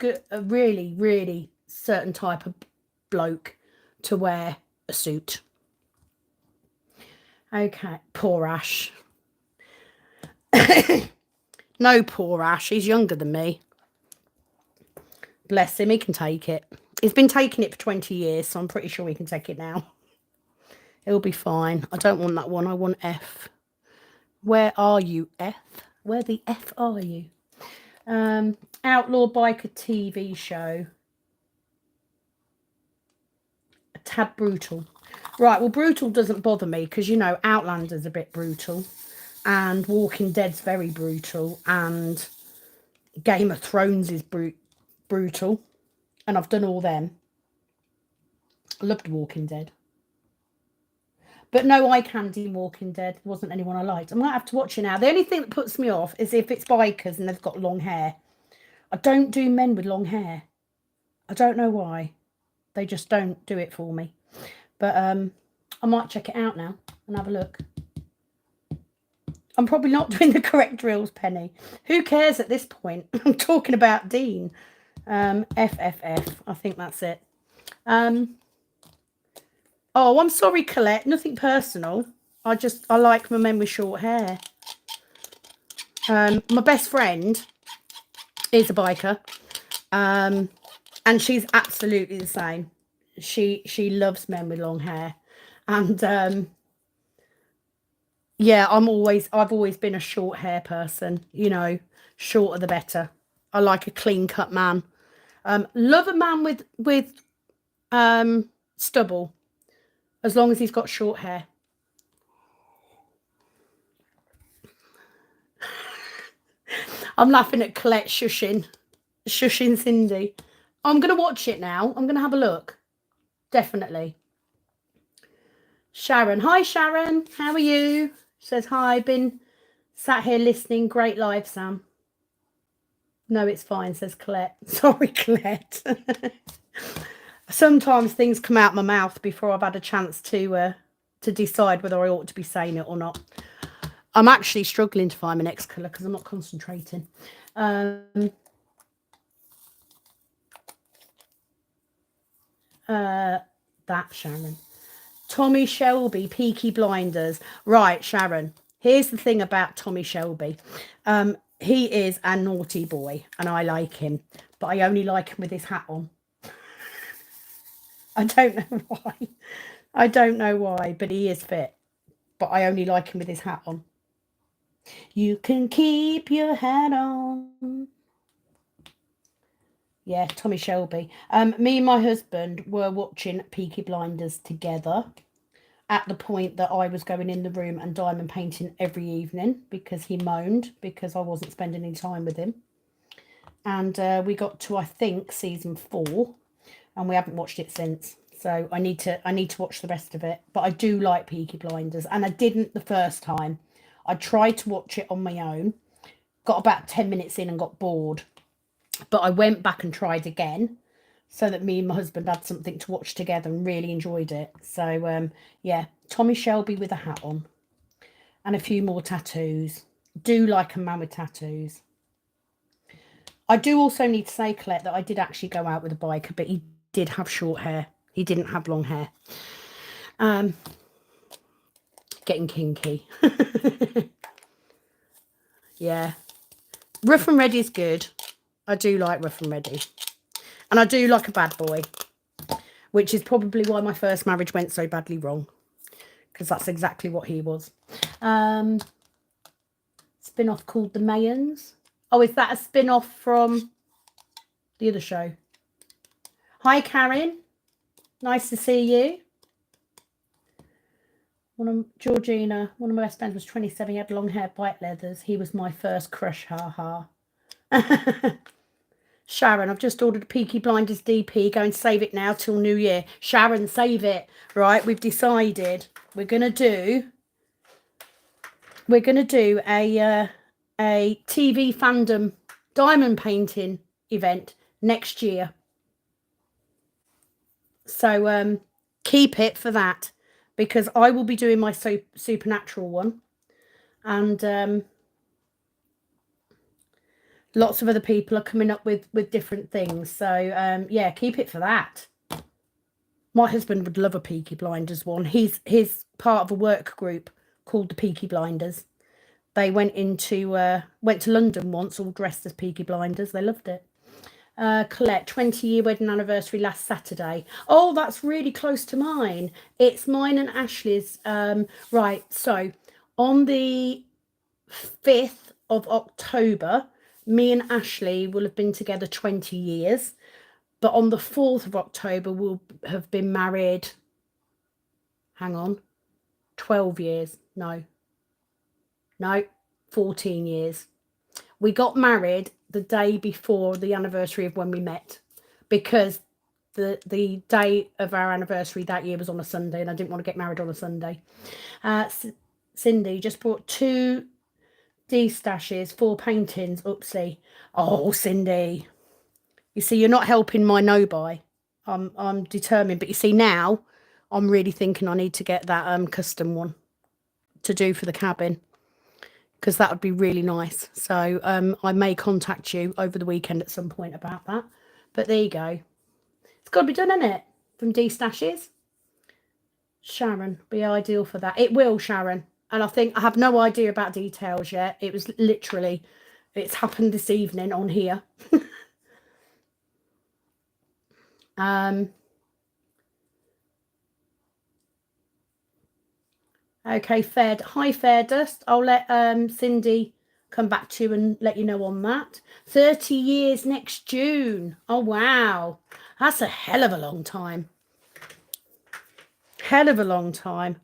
certain type of bloke to wear a suit. Okay, poor Ash. No, poor Ash. He's younger than me. Bless him. He can take it. He's been taking it for 20 years, so I'm pretty sure he can take it now. It'll be fine. I don't want that one. I want F. Where are you, F? Where the F are you? Outlaw Biker TV show. A tad brutal. Right, well, brutal doesn't bother me because, you know, Outlander's a bit brutal. And Walking Dead's very brutal. And Game of Thrones is brutal. And I've done all them. I loved Walking Dead. But no eye candy in Walking Dead. Wasn't anyone I liked. I might have to watch it now. The only thing that puts me off is if it's bikers and they've got long hair. I don't do men with long hair. I don't know why. They just don't do it for me. But I might check it out now and have a look. I'm probably not doing the correct drills, Penny. Who cares at this point? I'm talking about Dean. FFF. I think that's it. Oh, I'm sorry, Colette. Nothing personal. I like my men with short hair. My best friend is a biker. And she's absolutely the same. She loves men with long hair. And yeah, I've always been a short hair person, you know, shorter the better. I like a clean cut man. Love a man with stubble, as long as he's got short hair. I'm laughing at Colette shushing Cindy. I'm going to watch it now. I'm going to have a look. Definitely. Sharon. Hi, Sharon. How are you? She says, hi, been sat here listening. Great live, Sam. No, it's fine, says Colette. Sorry, Colette. Sometimes things come out my mouth before I've had a chance to decide whether I ought to be saying it or not. I'm actually struggling to find my next colour because I'm not concentrating. That Sharon. Tommy Shelby, Peaky Blinders. Right, Sharon. Here's the thing about Tommy Shelby. He is a naughty boy and I like him, but I only like him with his hat on. I don't know why. I don't know why, but he is fit. But I only like him with his hat on. You can keep your hat on. Yeah, Tommy Shelby. Me and my husband were watching Peaky Blinders together at the point that I was going in the room and diamond painting every evening because he moaned because I wasn't spending any time with him. And we got to, I think, season 4 and we haven't watched it since. So I need to watch the rest of it. But I do like Peaky Blinders and I didn't the first time. I tried to watch it on my own, got about 10 minutes in and got bored. But I went back and tried again so that me and my husband had something to watch together and really enjoyed it. So, yeah, Tommy Shelby with a hat on and a few more tattoos. Do like a man with tattoos. I do also need to say, Colette, that I did actually go out with a biker, but he did have short hair. He didn't have long hair. Getting kinky. Yeah. Rough and Ready is good. I do like Rough and Ready. And I do like a bad boy, which is probably why my first marriage went so badly wrong, because that's exactly what he was. spin-off called The Mayans. Oh, is that a spin-off from the other show? Hi, Karen. Nice to see you. Georgina, one of my best friends was 27. He had long hair, white leathers. He was my first crush, ha ha. Sharon, I've just ordered a Peaky Blinders DP. Go and save it now till New Year. Sharon, save it. Right, we've decided we're gonna do a TV fandom diamond painting event next year. So keep it for that, because I will be doing my supernatural one, and lots of other people are coming up with different things. So yeah, keep it for that. My husband would love a Peaky Blinders one. He's part of a work group called the Peaky Blinders. They went to London once, all dressed as Peaky Blinders. They loved it. Colette, 20-year wedding anniversary last Saturday. Oh, that's really close to mine. It's mine and Ashley's. Right, so on the 5th of October, me and Ashley will have been together 20 years. But on the 4th of October, we'll have been married, hang on, 12 years. No, 14 years. We got married the day before the anniversary of when we met, because the day of our anniversary that year was on a Sunday, and I didn't want to get married on a Sunday. Cindy just bought 2 D-stashes, 4 paintings. Oopsie. Oh, Cindy. You see, you're not helping my no-buy. I'm determined. But you see, now I'm really thinking I need to get that custom one to do for the cabin, because that would be really nice. So I may contact you over the weekend at some point about that. But there you go. It's got to be done, isn't it? From D-stashes. Sharon, be ideal for that. It will, Sharon. And I think I have no idea about details yet. It was literally, it's happened this evening on here. Okay, hi Fair Dust. I'll let Cindy come back to you and let you know on that. 30 years next June. Oh wow, that's a hell of a long time. Hell of a long time.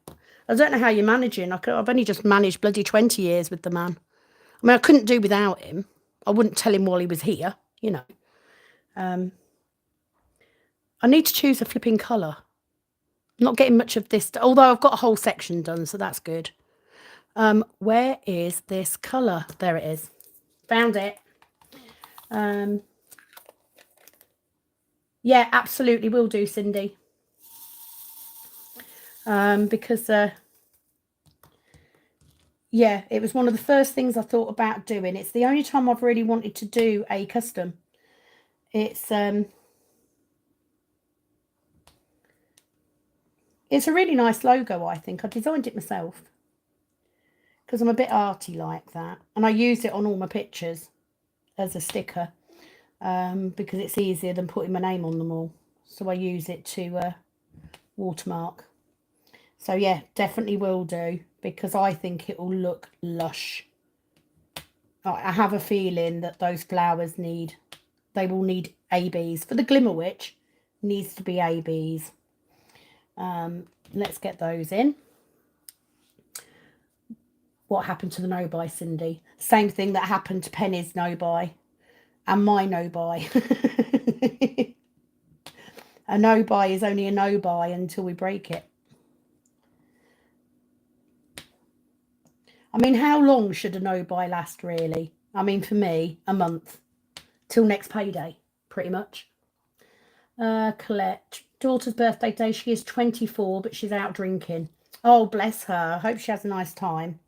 I don't know how you're managing. I've only just managed bloody 20 years with the man. I mean, I couldn't do without him. I wouldn't tell him while he was here, you know. I need to choose a flipping colour. I'm not getting much of this, although I've got a whole section done, so that's good. Where is this colour? There it is. Found it. Yeah, absolutely will do, Cindy. Because yeah, it was one of the first things I thought about doing. It's the only time I've really wanted to do a custom. It's a really nice logo, I think. I designed it myself, because I'm a bit arty like that. And I use it on all my pictures as a sticker, because it's easier than putting my name on them all. So I use it to watermark. So yeah, definitely will do, because I think it will look lush. I have a feeling that those flowers they will need ABs. For the Glimmer Witch, needs to be ABs. Let's get those in. What happened to the no-buy, Cindy? Same thing that happened to Penny's no-buy and my no-buy. A no-buy is only a no-buy until we break it. I mean, how long should a no-buy last, really? I mean, for me, a month. Till next payday, pretty much. Colette, daughter's birthday day. She is 24, but she's out drinking. Oh, bless her. Hope she has a nice time.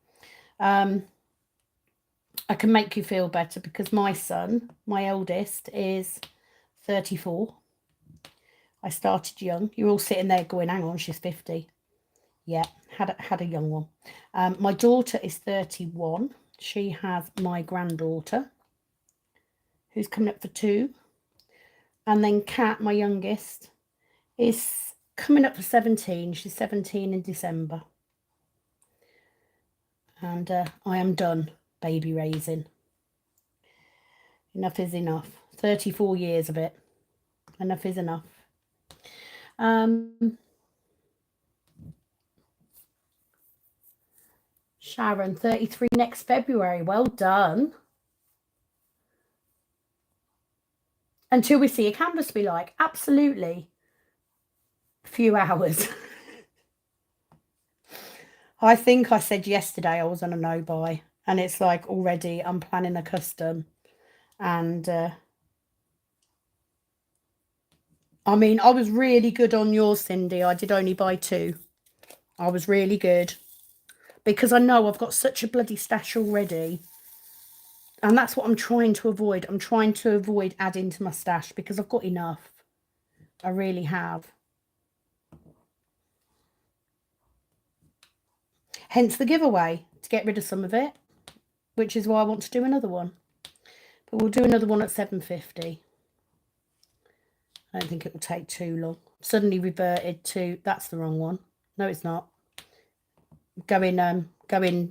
I can make you feel better, because my son, my eldest, is 34. I started young. You're all sitting there going, hang on, she's 50. Yeah, had a young one. My daughter is 31. She has my granddaughter, who's coming up for 2. And then Kat, my youngest, is coming up for 17. She's 17 in December. And I am done. baby raising. Enough is enough. 34 years of it. Enough is enough. Sharon, 33 next February. Well done. Until we see a canvas we like. Absolutely. A few hours. I think I said yesterday I was on a no buy. And it's like already I'm planning a custom. And I mean, I was really good on yours, Cindy. I did only buy 2. I was really good. Because I know I've got such a bloody stash already. And that's what I'm trying to avoid. I'm trying to avoid adding to my stash because I've got enough. I really have. Hence the giveaway, to get rid of some of it, which is why I want to do another one. But we'll do another one at 7.50. I don't think it will take too long. Suddenly reverted to, that's the wrong one. No, it's not. Going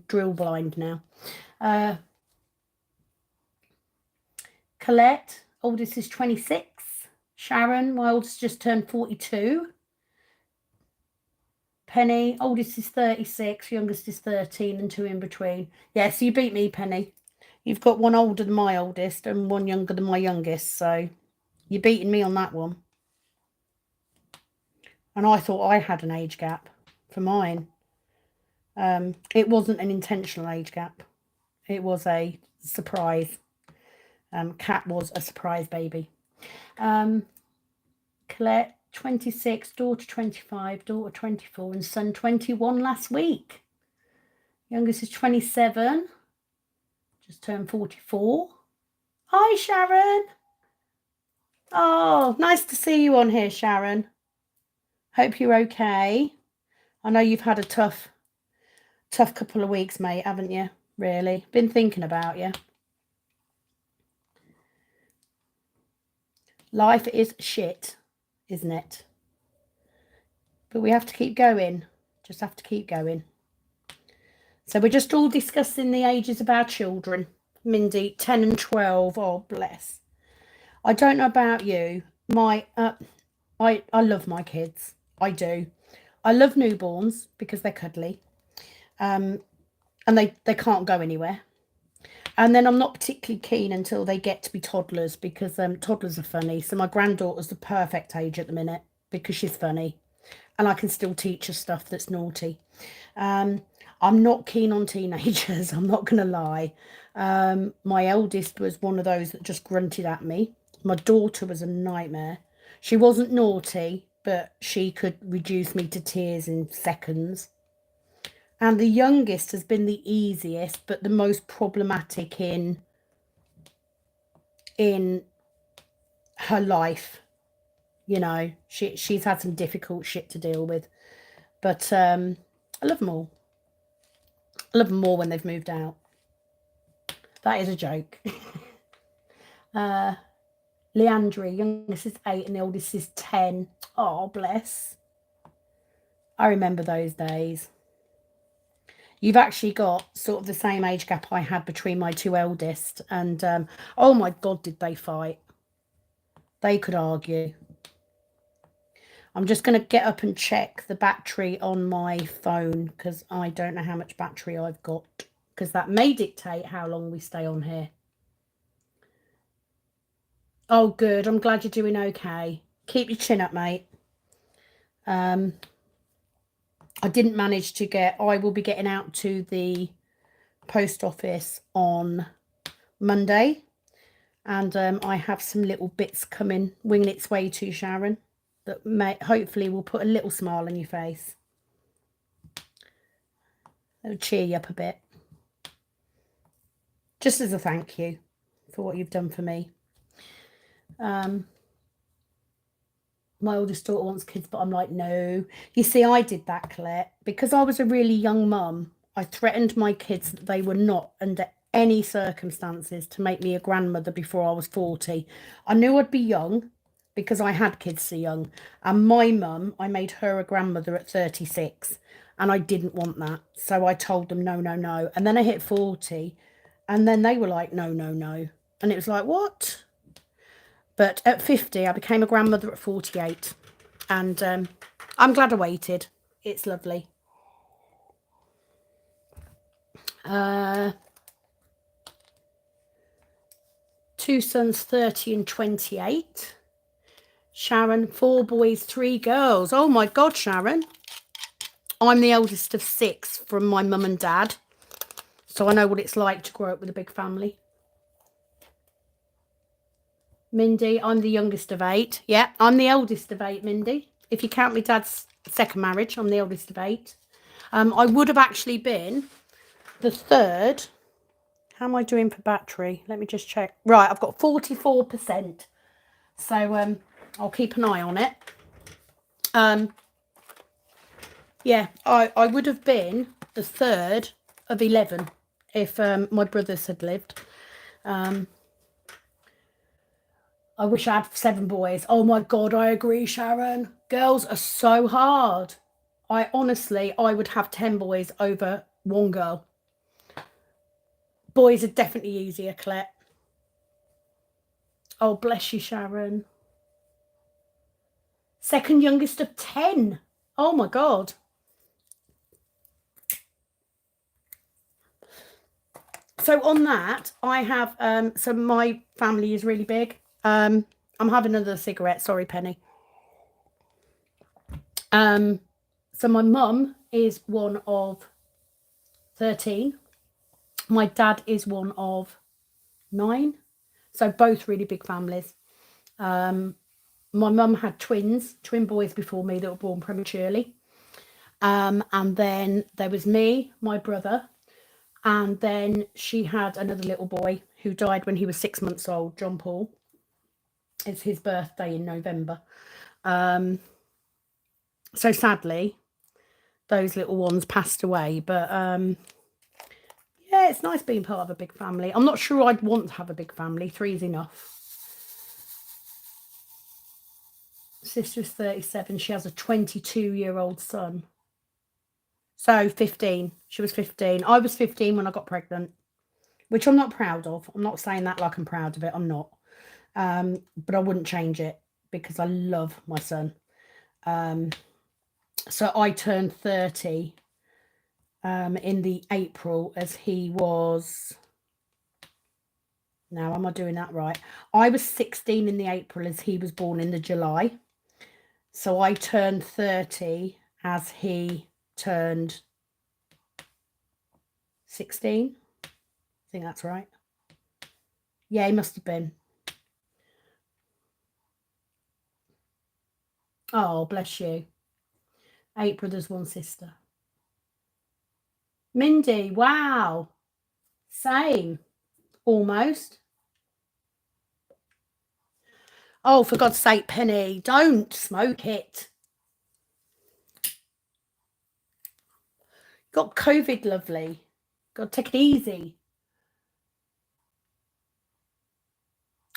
drill blind now. Colette, oldest is 26. Sharon, my oldest just turned 42. Penny, oldest is 36, youngest is 13, and 2 in between. Yeah, so you beat me, Penny. You've got one older than my oldest and one younger than my youngest, so you're beating me on that one. And I thought I had an age gap for mine. It wasn't an intentional age gap. It was a surprise. Cat was a surprise baby. Colette, 26, daughter 25, daughter 24, and son 21 last week. Youngest is 27, just turned 44. Hi, Sharon. Oh, nice to see you on here, Sharon. Hope you're okay. I know you've had a tough couple of weeks, mate, haven't you? Really? Been thinking about you. Life is shit, isn't it? But we have to keep going. Just have to keep going. So we're just all discussing the ages of our children. Mindy, 10 and 12. Oh, bless. I don't know about you. I love my kids. I do. I love newborns because they're cuddly. And they can't go anywhere. And then I'm not particularly keen until they get to be toddlers because toddlers are funny. So my granddaughter's the perfect age at the minute because she's funny. And I can still teach her stuff that's naughty. I'm not keen on teenagers, I'm not going to lie. My eldest was one of those that just grunted at me. My daughter was a nightmare. She wasn't naughty, but she could reduce me to tears in seconds. And the youngest has been the easiest, but the most problematic in her life. You know, she's had some difficult shit to deal with. But I love them all. I love them more when they've moved out. That is a joke. Leandri, youngest is 8 and the oldest is 10. Oh, bless. I remember those days. You've actually got sort of the same age gap I had between my 2 eldest. And, oh my God, did they fight. They could argue. I'm just going to get up and check the battery on my phone because I don't know how much battery I've got because that may dictate how long we stay on here. Oh, good. I'm glad you're doing okay. Keep your chin up, mate. I didn't manage to I will be getting out to the post office on Monday. And I have some little bits coming, winging its way to Sharon, that hopefully will put a little smile on your face. It'll cheer you up a bit. Just as a thank you for what you've done for me. My oldest daughter wants kids, but I'm like, no. You see, I did that, Colette. Because I was a really young mum, I threatened my kids that they were not under any circumstances to make me a grandmother before I was 40. I knew I'd be young because I had kids so young. And my mum, I made her a grandmother at 36. And I didn't want that. So I told them, no, no, no. And then I hit 40 And then they were like, no, no, no. And it was like, what? But at 50, I became a grandmother at 48. And I'm glad I waited. It's lovely. Two sons, 30 and 28. Sharon, 4 boys, 3 girls. Oh my God, Sharon. I'm the eldest of 6 from my mum and dad. So I know what it's like to grow up with a big family. Mindy, I'm the youngest of 8. Yeah, I'm the eldest of 8, Mindy. If you count my dad's second marriage, I'm the eldest of 8. I would have actually been the third. How am I doing for battery? Let me just check. Right, I've got 44%. So I'll keep an eye on it. Yeah, I would have been the third of 11 if my brothers had lived. I wish I had 7 boys. Oh my God, I agree, Sharon. Girls are so hard. I would have 10 boys over 1 girl. Boys are definitely easier, Colette. Oh, bless you, Sharon. Second youngest of 10. Oh my God. So on that, I have, so my family is really big. I'm having another cigarette. Sorry, Penny. So my mum is one of 13. My dad is one of 9. So both really big families. My mum had twin boys before me that were born prematurely. And then there was me, my brother, and then she had another little boy who died when he was 6 months old, John Paul. It's his birthday in November. So sadly, those little ones passed away. But yeah, it's nice being part of a big family. I'm not sure I'd want to have a big family. 3 is enough. Sister's 37. She has a 22-year-old son. So 15. She was 15. I was 15 when I got pregnant, which I'm not proud of. I'm not saying that like I'm proud of it. I'm not. But I wouldn't change it because I love my son. So I turned 30 in the April as he was... Now, am I doing that right? I was 16 in the April as he was born in the July. So I turned 30 as he turned 16. I think that's right. Yeah, he must have been. Oh, bless you. 8 brothers, 1 sister. Mindy, wow. Same. Almost. Oh, for God's sake, Penny, don't smoke it. Got COVID, lovely. Got to take it easy.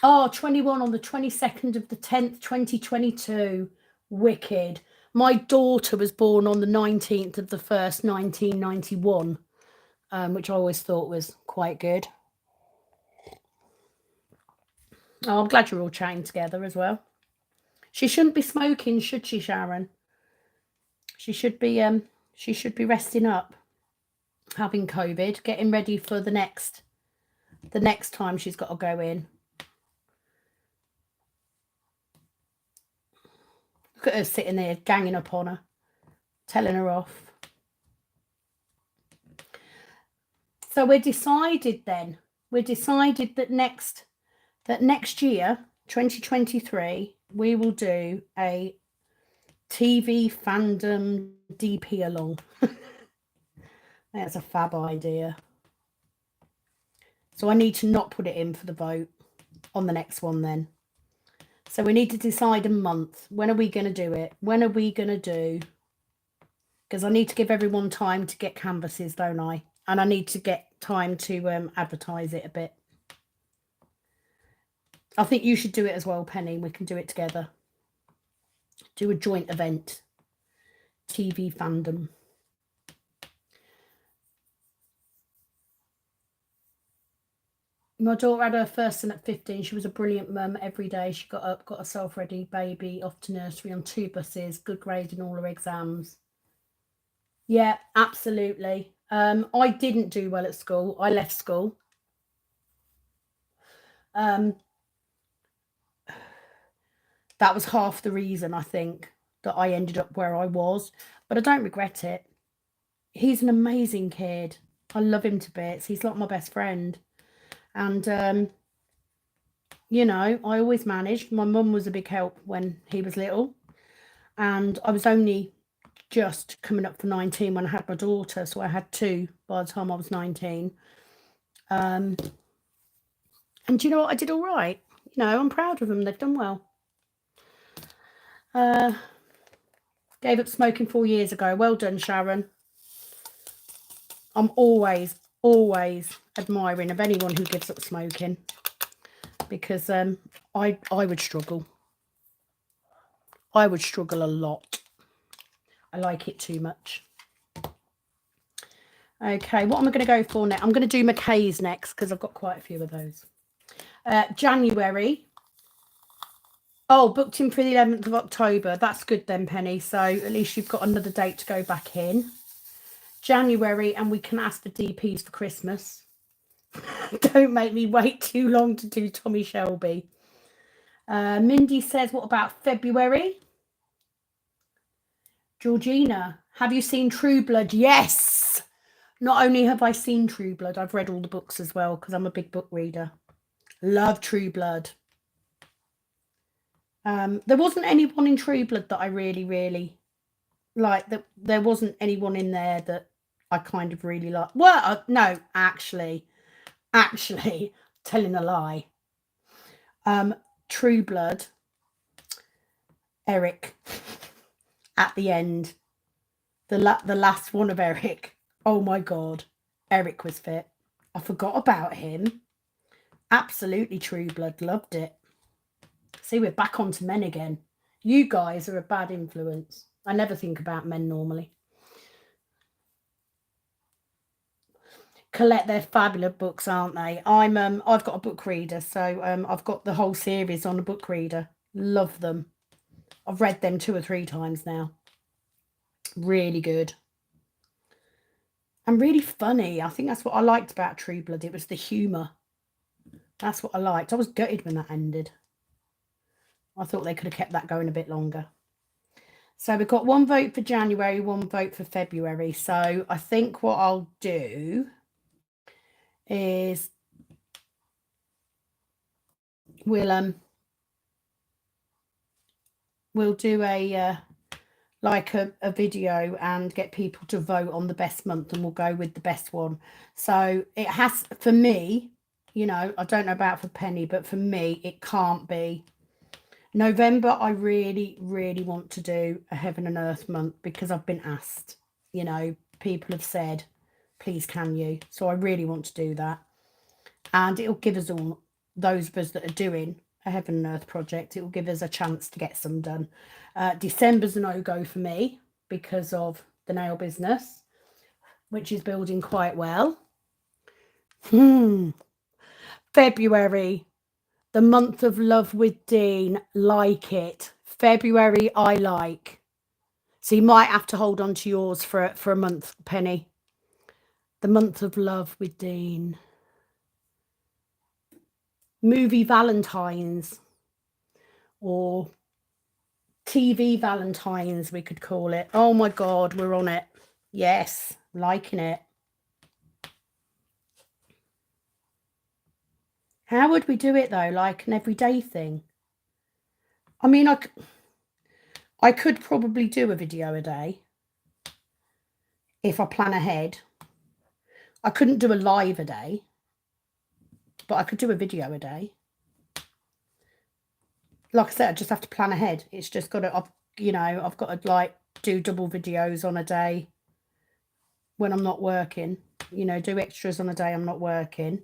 Oh, 21 on the 22nd of the 10th, 2022. Wicked. My daughter was born on the 19th of the 1st, 1991, which I always thought was quite good. Oh, I'm glad you're all chatting together as well. She shouldn't be smoking, should she, Sharon? She should be resting up, having COVID, getting ready for the next time she's got to go in. Look at her sitting there, ganging up on her, telling her off. So we're decided that next year, 2023, we will do a TV fandom DP along. That's a fab idea. So I need to not put it in for the vote on the next one then. So we need to decide a month. When are we going to do it? When are we going to do? Because I need to give everyone time to get canvases, don't I? And I need to get time to advertise it a bit. I think you should do it as well, Penny. We can do it together. Do a joint event. TV fandom. My daughter had her first son at 15. She was a brilliant mum every day. She got up, got herself ready, baby, off to nursery on 2 buses, good grade in all her exams. Yeah, absolutely. I didn't do well at school. I left school. Um, that was half the reason, I think, that I ended up where I was, but I don't regret it. He's an amazing kid. I love him to bits. He's like my best friend. And you know, I always managed. My mum was a big help when he was little, and I was only just coming up for 19 when I had my daughter, so I had 2 by the time I was 19. And do you know what? I did all right. You know, I'm proud of them. They've done well. Gave up smoking 4 years ago. Well done, Sharon. I'm always admiring of anyone who gives up smoking, because I would struggle. I would struggle a lot. I like it too much. Okay, what am I going to go for next? I'm going to do McKay's next because I've got quite a few of those. January. Oh, booked in for the 11th of October. That's good then, Penny. So at least you've got another date to go back in. January, and we can ask for DPs for Christmas. Don't make me wait too long to do Tommy Shelby. Mindy says, what about February? Georgina, have you seen True Blood? Yes. Not only have I seen True Blood, I've read all the books as well because I'm a big book reader. Love True Blood. There wasn't anyone in True Blood that I really like. There wasn't anyone in there that I kind of really like. Well, no, actually, telling a lie. True Blood, Eric, at the end, the last one of Eric. Oh my God, Eric was fit. I forgot about him. Absolutely True Blood, loved it. See, we're back onto men again. You guys are a bad influence. I never think about men normally. Colette, they're fabulous books, aren't they? I've got a book reader, so I've got the whole series on a book reader. Love them. I've read them 2 or 3 times now. Really good. And really funny. I think that's what I liked about True Blood. It was the humour. That's what I liked. I was gutted when that ended. I thought they could have kept that going a bit longer. So we've got 1 vote for January, 1 vote for February. So I think what I'll do is we'll do a a video and get people to vote on the best month, and we'll go with the best one. So it has, for me, you know, I don't know about for Penny, but for me it can't be November. I really want to do a Heaven and Earth month because I've been asked, you know, people have said, please can you? So I really want to do that, and it'll give us all, those of us that are doing a Heaven and Earth project, it will give us a chance to get some done. December's a no-go for me because of the nail business, which is building quite well. February, the month of love with Dean, like it. February, I like. So you might have to hold on to yours for a month, Penny. The month of love with Dean. Movie Valentines, or TV Valentines, we could call it. Oh my God, we're on it. Yes, liking it. How would we do it though? Like an everyday thing? I mean, I could probably do a video a day if I plan ahead. I couldn't do a live a day, but I could do a video a day. Like I said, I just have to plan ahead. It's just got to, I've got to like do double videos on a day when I'm not working, you know, do extras on a day I'm not working,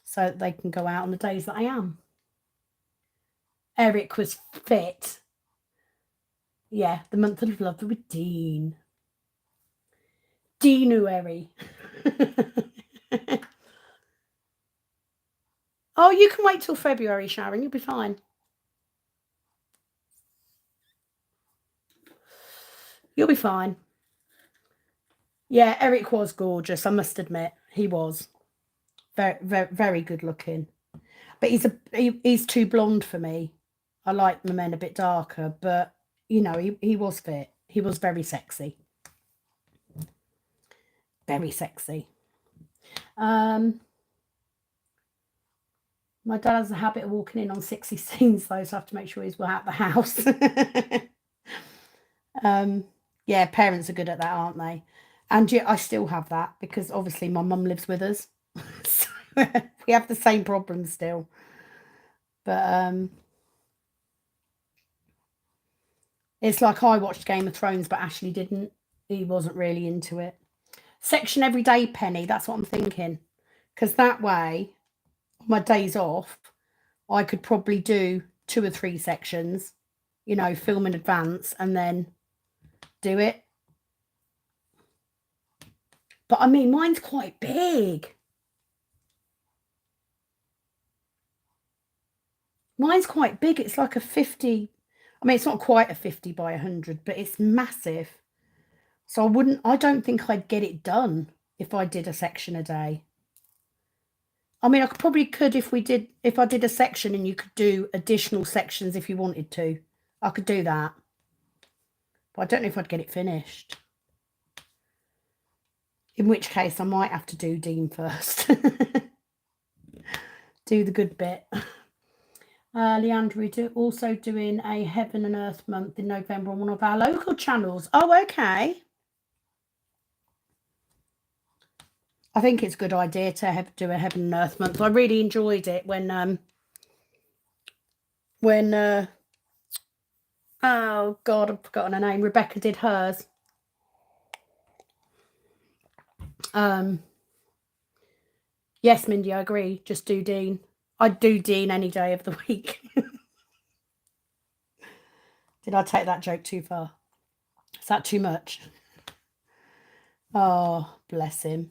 so that they can go out on the days that I am. Eric was fit. Yeah, the month of love with Dean. Deanuary. Oh, you can wait till February, Sharon. You'll be fine. You'll be fine. Yeah, Eric was gorgeous, I must admit. He was. Very, very, very good looking. But he's too blonde for me. I like my men a bit darker, but you know, he was fit. He was very sexy. Very sexy. My dad has a habit of walking in on 60 scenes though, so I have to make sure he's out the house. Yeah, parents are good at that, aren't they? And yeah, I still have that because obviously my mum lives with us. So we have the same problem still. But it's like I watched Game of Thrones, but Ashley didn't. He wasn't really into it. Section every day, Penny. That's what I'm thinking. Because that way, on my days off, I could probably do 2 or 3 sections, you know, film in advance and then do it. But I mean, mine's quite big. Mine's quite big. It's like a 50. I mean, it's not quite a 50 by 100, but it's massive. So I don't think I'd get it done if I did a section a day. I mean, I probably could if I did a section and you could do additional sections if you wanted to. I could do that. But I don't know if I'd get it finished. In which case, I might have to do Dean first. Do the good bit. Leandra, we're also doing a Heaven and Earth month in November on one of our local channels. Oh, okay. I think it's a good idea to do a Heaven and Earth month. I really enjoyed it when oh God, I've forgotten her name. Rebecca did hers. Yes, Mindy, I agree. Just do Dean. I'd do Dean any day of the week. Did I take that joke too far? Is that too much? Oh, bless him.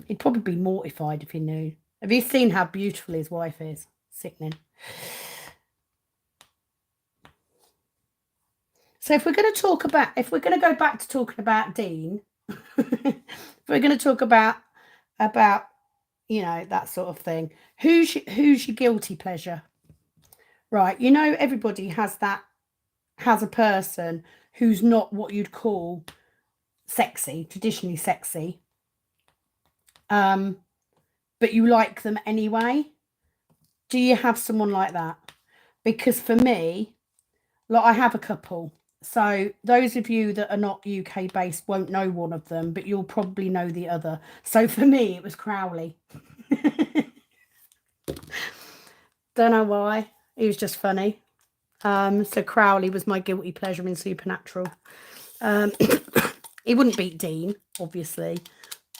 He'd probably be mortified if he knew. Have you seen how beautiful his wife is? Sickening. So if we're going to go back to talking about Dean, if we're going to talk about you know, that sort of thing, who's your guilty pleasure? Right, you know, everybody has a person who's not what you'd call sexy, traditionally sexy, but you like them anyway. Do you have someone like that? Because for me, like, I have a couple. So those of you that are not UK based won't know one of them, but you'll probably know the other. So for me, it was Crowley. Don't know why. He was just funny. So Crowley was my guilty pleasure in Supernatural. He wouldn't beat Dean, obviously,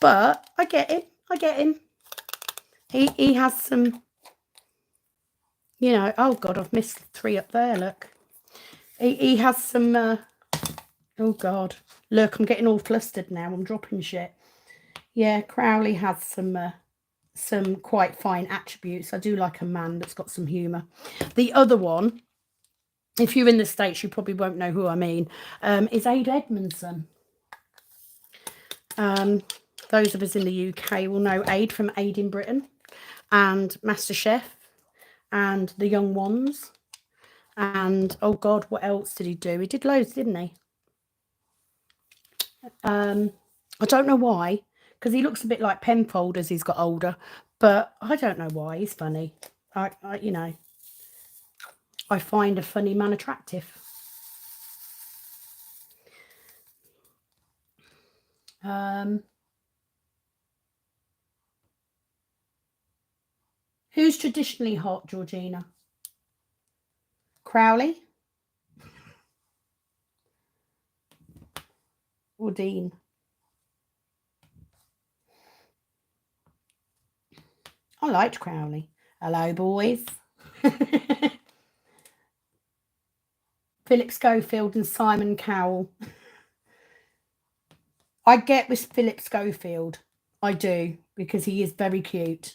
but I get him. He has some, you know. Oh God, I've missed 3 up there. Look, he has some. Oh God, look, I'm getting all flustered now. I'm dropping shit. Yeah, Crowley has some quite fine attributes. I do like a man that's got some humour. The other one, if you're in the States, you probably won't know who I mean, is Ade Edmondson. Those of us in the UK will know Ade from Ade in Britain and MasterChef and The Young Ones. And oh God, what else did he do? He did loads, didn't he? I don't know why, because he looks a bit like Penfold as he's got older, but I don't know why. He's funny. You know, I find a funny man attractive. Who's traditionally hot, Georgina? Crowley or Dean? I liked Crowley. Hello, boys. Philip Schofield and Simon Cowell. I get with Philip Schofield. I do, because he is very cute.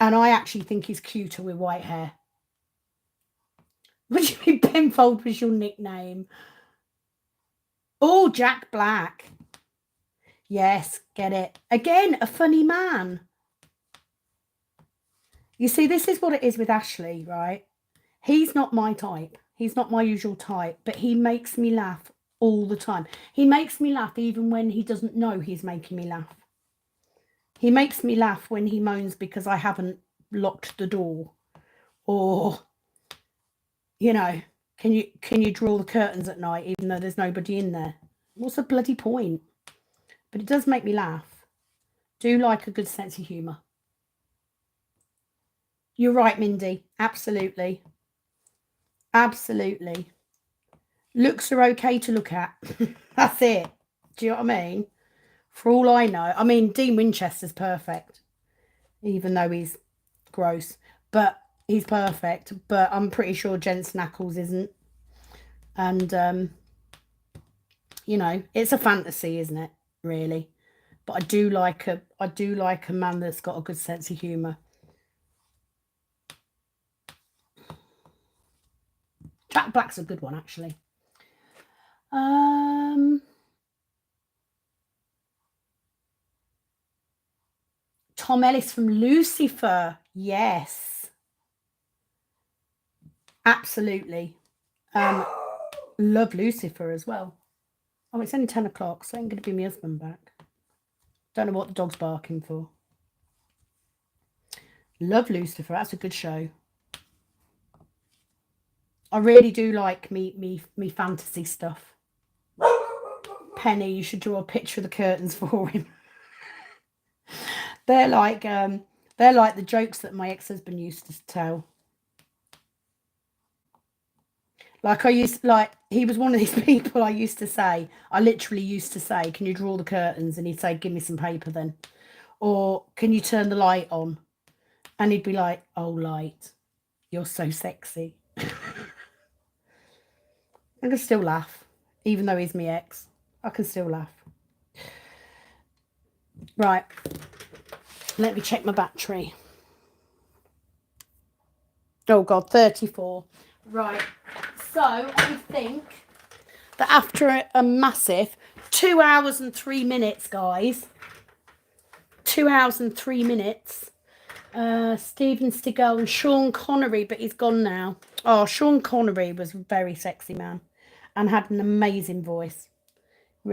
And I actually think he's cuter with white hair. What do you mean Penfold was your nickname? Oh, Jack Black. Yes, get it. Again, a funny man. You see, this is what it is with Ashley, right? He's not my type. He's not my usual type, but he makes me laugh all the time. He makes me laugh even when he doesn't know he's making me laugh. He makes me laugh when he moans because I haven't locked the door, or, you know, can you draw the curtains at night even though there's nobody in there? What's the bloody point? But it does make me laugh. Do like a good sense of humour. You're right, Mindy. Absolutely. Absolutely. Looks are okay to look at. That's it. Do you know what I mean? For all I know. I mean, Dean Winchester's perfect, even though he's gross. But he's perfect. But I'm pretty sure Jensen Ackles isn't. And, you know, it's a fantasy, isn't it? Really. But I do like a man that's got a good sense of humour. Jack Black's a good one, actually. Tom Ellis from Lucifer. Yes. Absolutely. Love Lucifer as well. Oh, it's only 10 o'clock, so I'm going to be my husband back. Don't know what the dog's barking for. Love Lucifer. That's a good show. I really do like me fantasy stuff. Penny, you should draw a picture of the curtains for him. They're like the jokes that my ex-husband used to tell. Like he was one of these people I literally used to say, can you draw the curtains? And he'd say, give me some paper then. Or can you turn the light on? And he'd be like, oh, light, you're so sexy. I can still laugh, even though he's my ex. I can still laugh. Right. Let me check my battery. Oh, God, 34. Right. So I think that after a massive 2 hours and 3 minutes, guys, 2 hours and 3 minutes, Steven Seagal and Sean Connery, but he's gone now. Oh, Sean Connery was a very sexy man and had an amazing voice.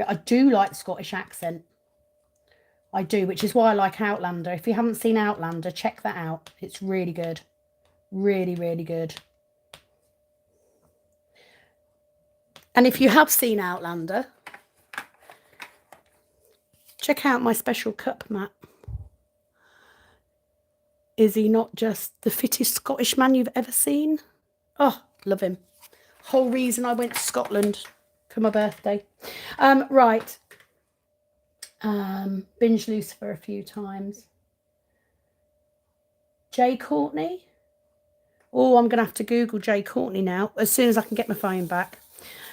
I do like the Scottish accent. I do, which is why I like Outlander. If you haven't seen Outlander, check that out. It's really good. Really, really good. And if you have seen Outlander, check out my special cup mat. Is he not just the fittest Scottish man you've ever seen? Oh, love him. Whole reason I went to Scotland for my birthday. Right. Binge Lucifer a few times. Jay Courtney. Oh, I'm going to have to Google Jay Courtney now as soon as I can get my phone back.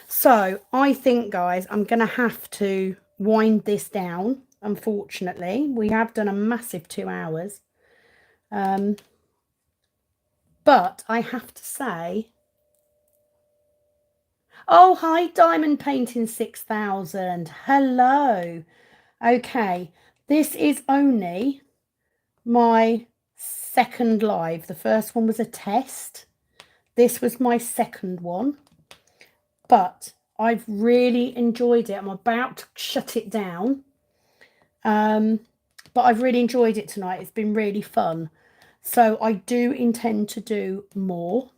So I think, guys, I'm going to have to wind this down. Unfortunately, we have done a massive 2 hours. But I have to say, oh, hi, Diamond Painting 6000. Hello. Okay, this is only my second live. The first one was a test. This was my second one. But I've really enjoyed it. I'm about to shut it down. But I've really enjoyed it tonight. It's been really fun. So I do intend to do more.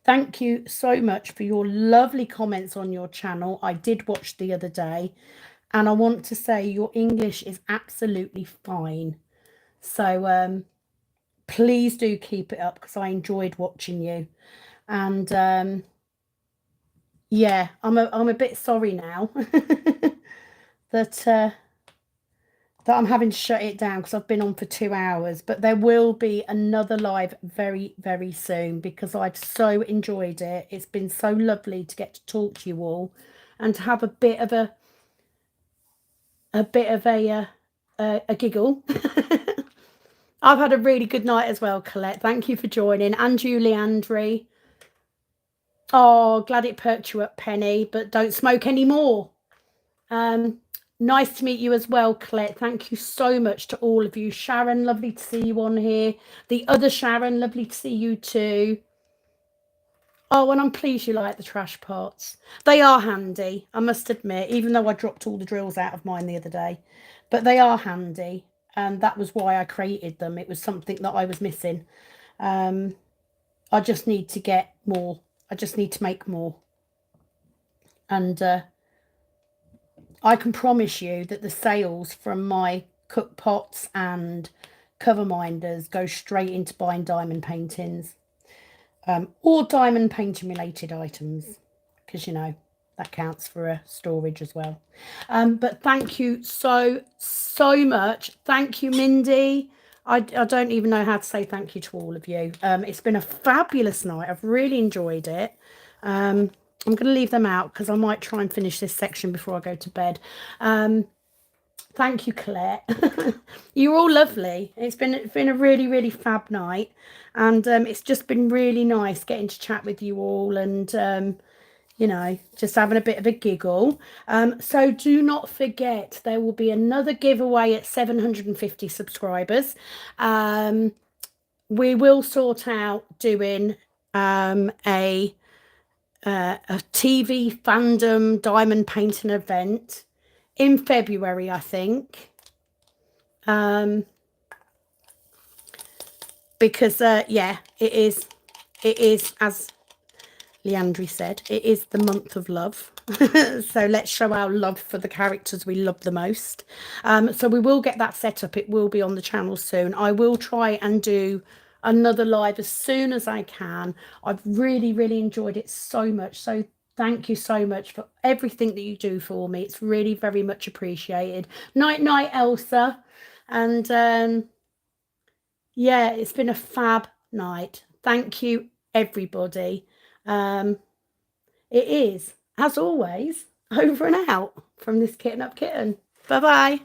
Thank you so much for your lovely comments on your channel. I did watch the other day. And I want to say your English is absolutely fine. So please do keep it up because I enjoyed watching you. And yeah, I'm a bit sorry now that I'm having to shut it down because I've been on for 2 hours. But there will be another live very, very soon because I've so enjoyed it. It's been so lovely to get to talk to you all and to have a bit of a giggle. I've had a really good night as well, Colette. Thank you for joining. And Julie Andre. Oh, glad it perked you up, Penny, but don't smoke anymore. Nice to meet you as well, Colette. Thank you so much to all of you. Sharon, lovely to see you on here. The other Sharon, lovely to see you too. Oh, and I'm pleased you like the trash pots. They are handy, I must admit, even though I dropped all the drills out of mine the other day. But they are handy, and that was why I created them. It was something that I was missing. I just need to get more. I just need to make more. And I can promise you that the sales from my cook pots and cover minders go straight into buying diamond paintings. Or diamond painting related items, because you know that counts for a storage as well. But thank you so much. Thank you, Mindy. I don't even know how to say thank you to all of you. It's been a fabulous night. I've really enjoyed it. I'm going to leave them out because I might try and finish this section before I go to bed. Thank you, Colette. You're all lovely. It's been a really, really fab night, and it's just been really nice getting to chat with you all, and you know, just having a bit of a giggle. So do not forget, there will be another giveaway at 750 subscribers. We will sort out doing a TV fandom diamond painting event in February, I think. Because yeah, it is as Leandri said, it is the month of love. So let's show our love for the characters we love the most. So we will get that set up. It will be on the channel soon. I will try and do another live as soon as I can. I've really, really enjoyed it so much. So thank you so much for everything that you do for me. It's really very much appreciated. Night, night, Elsa. And yeah, it's been a fab night. Thank you, everybody. It is, as always, over and out from this Kitten Up Kitten. Bye-bye.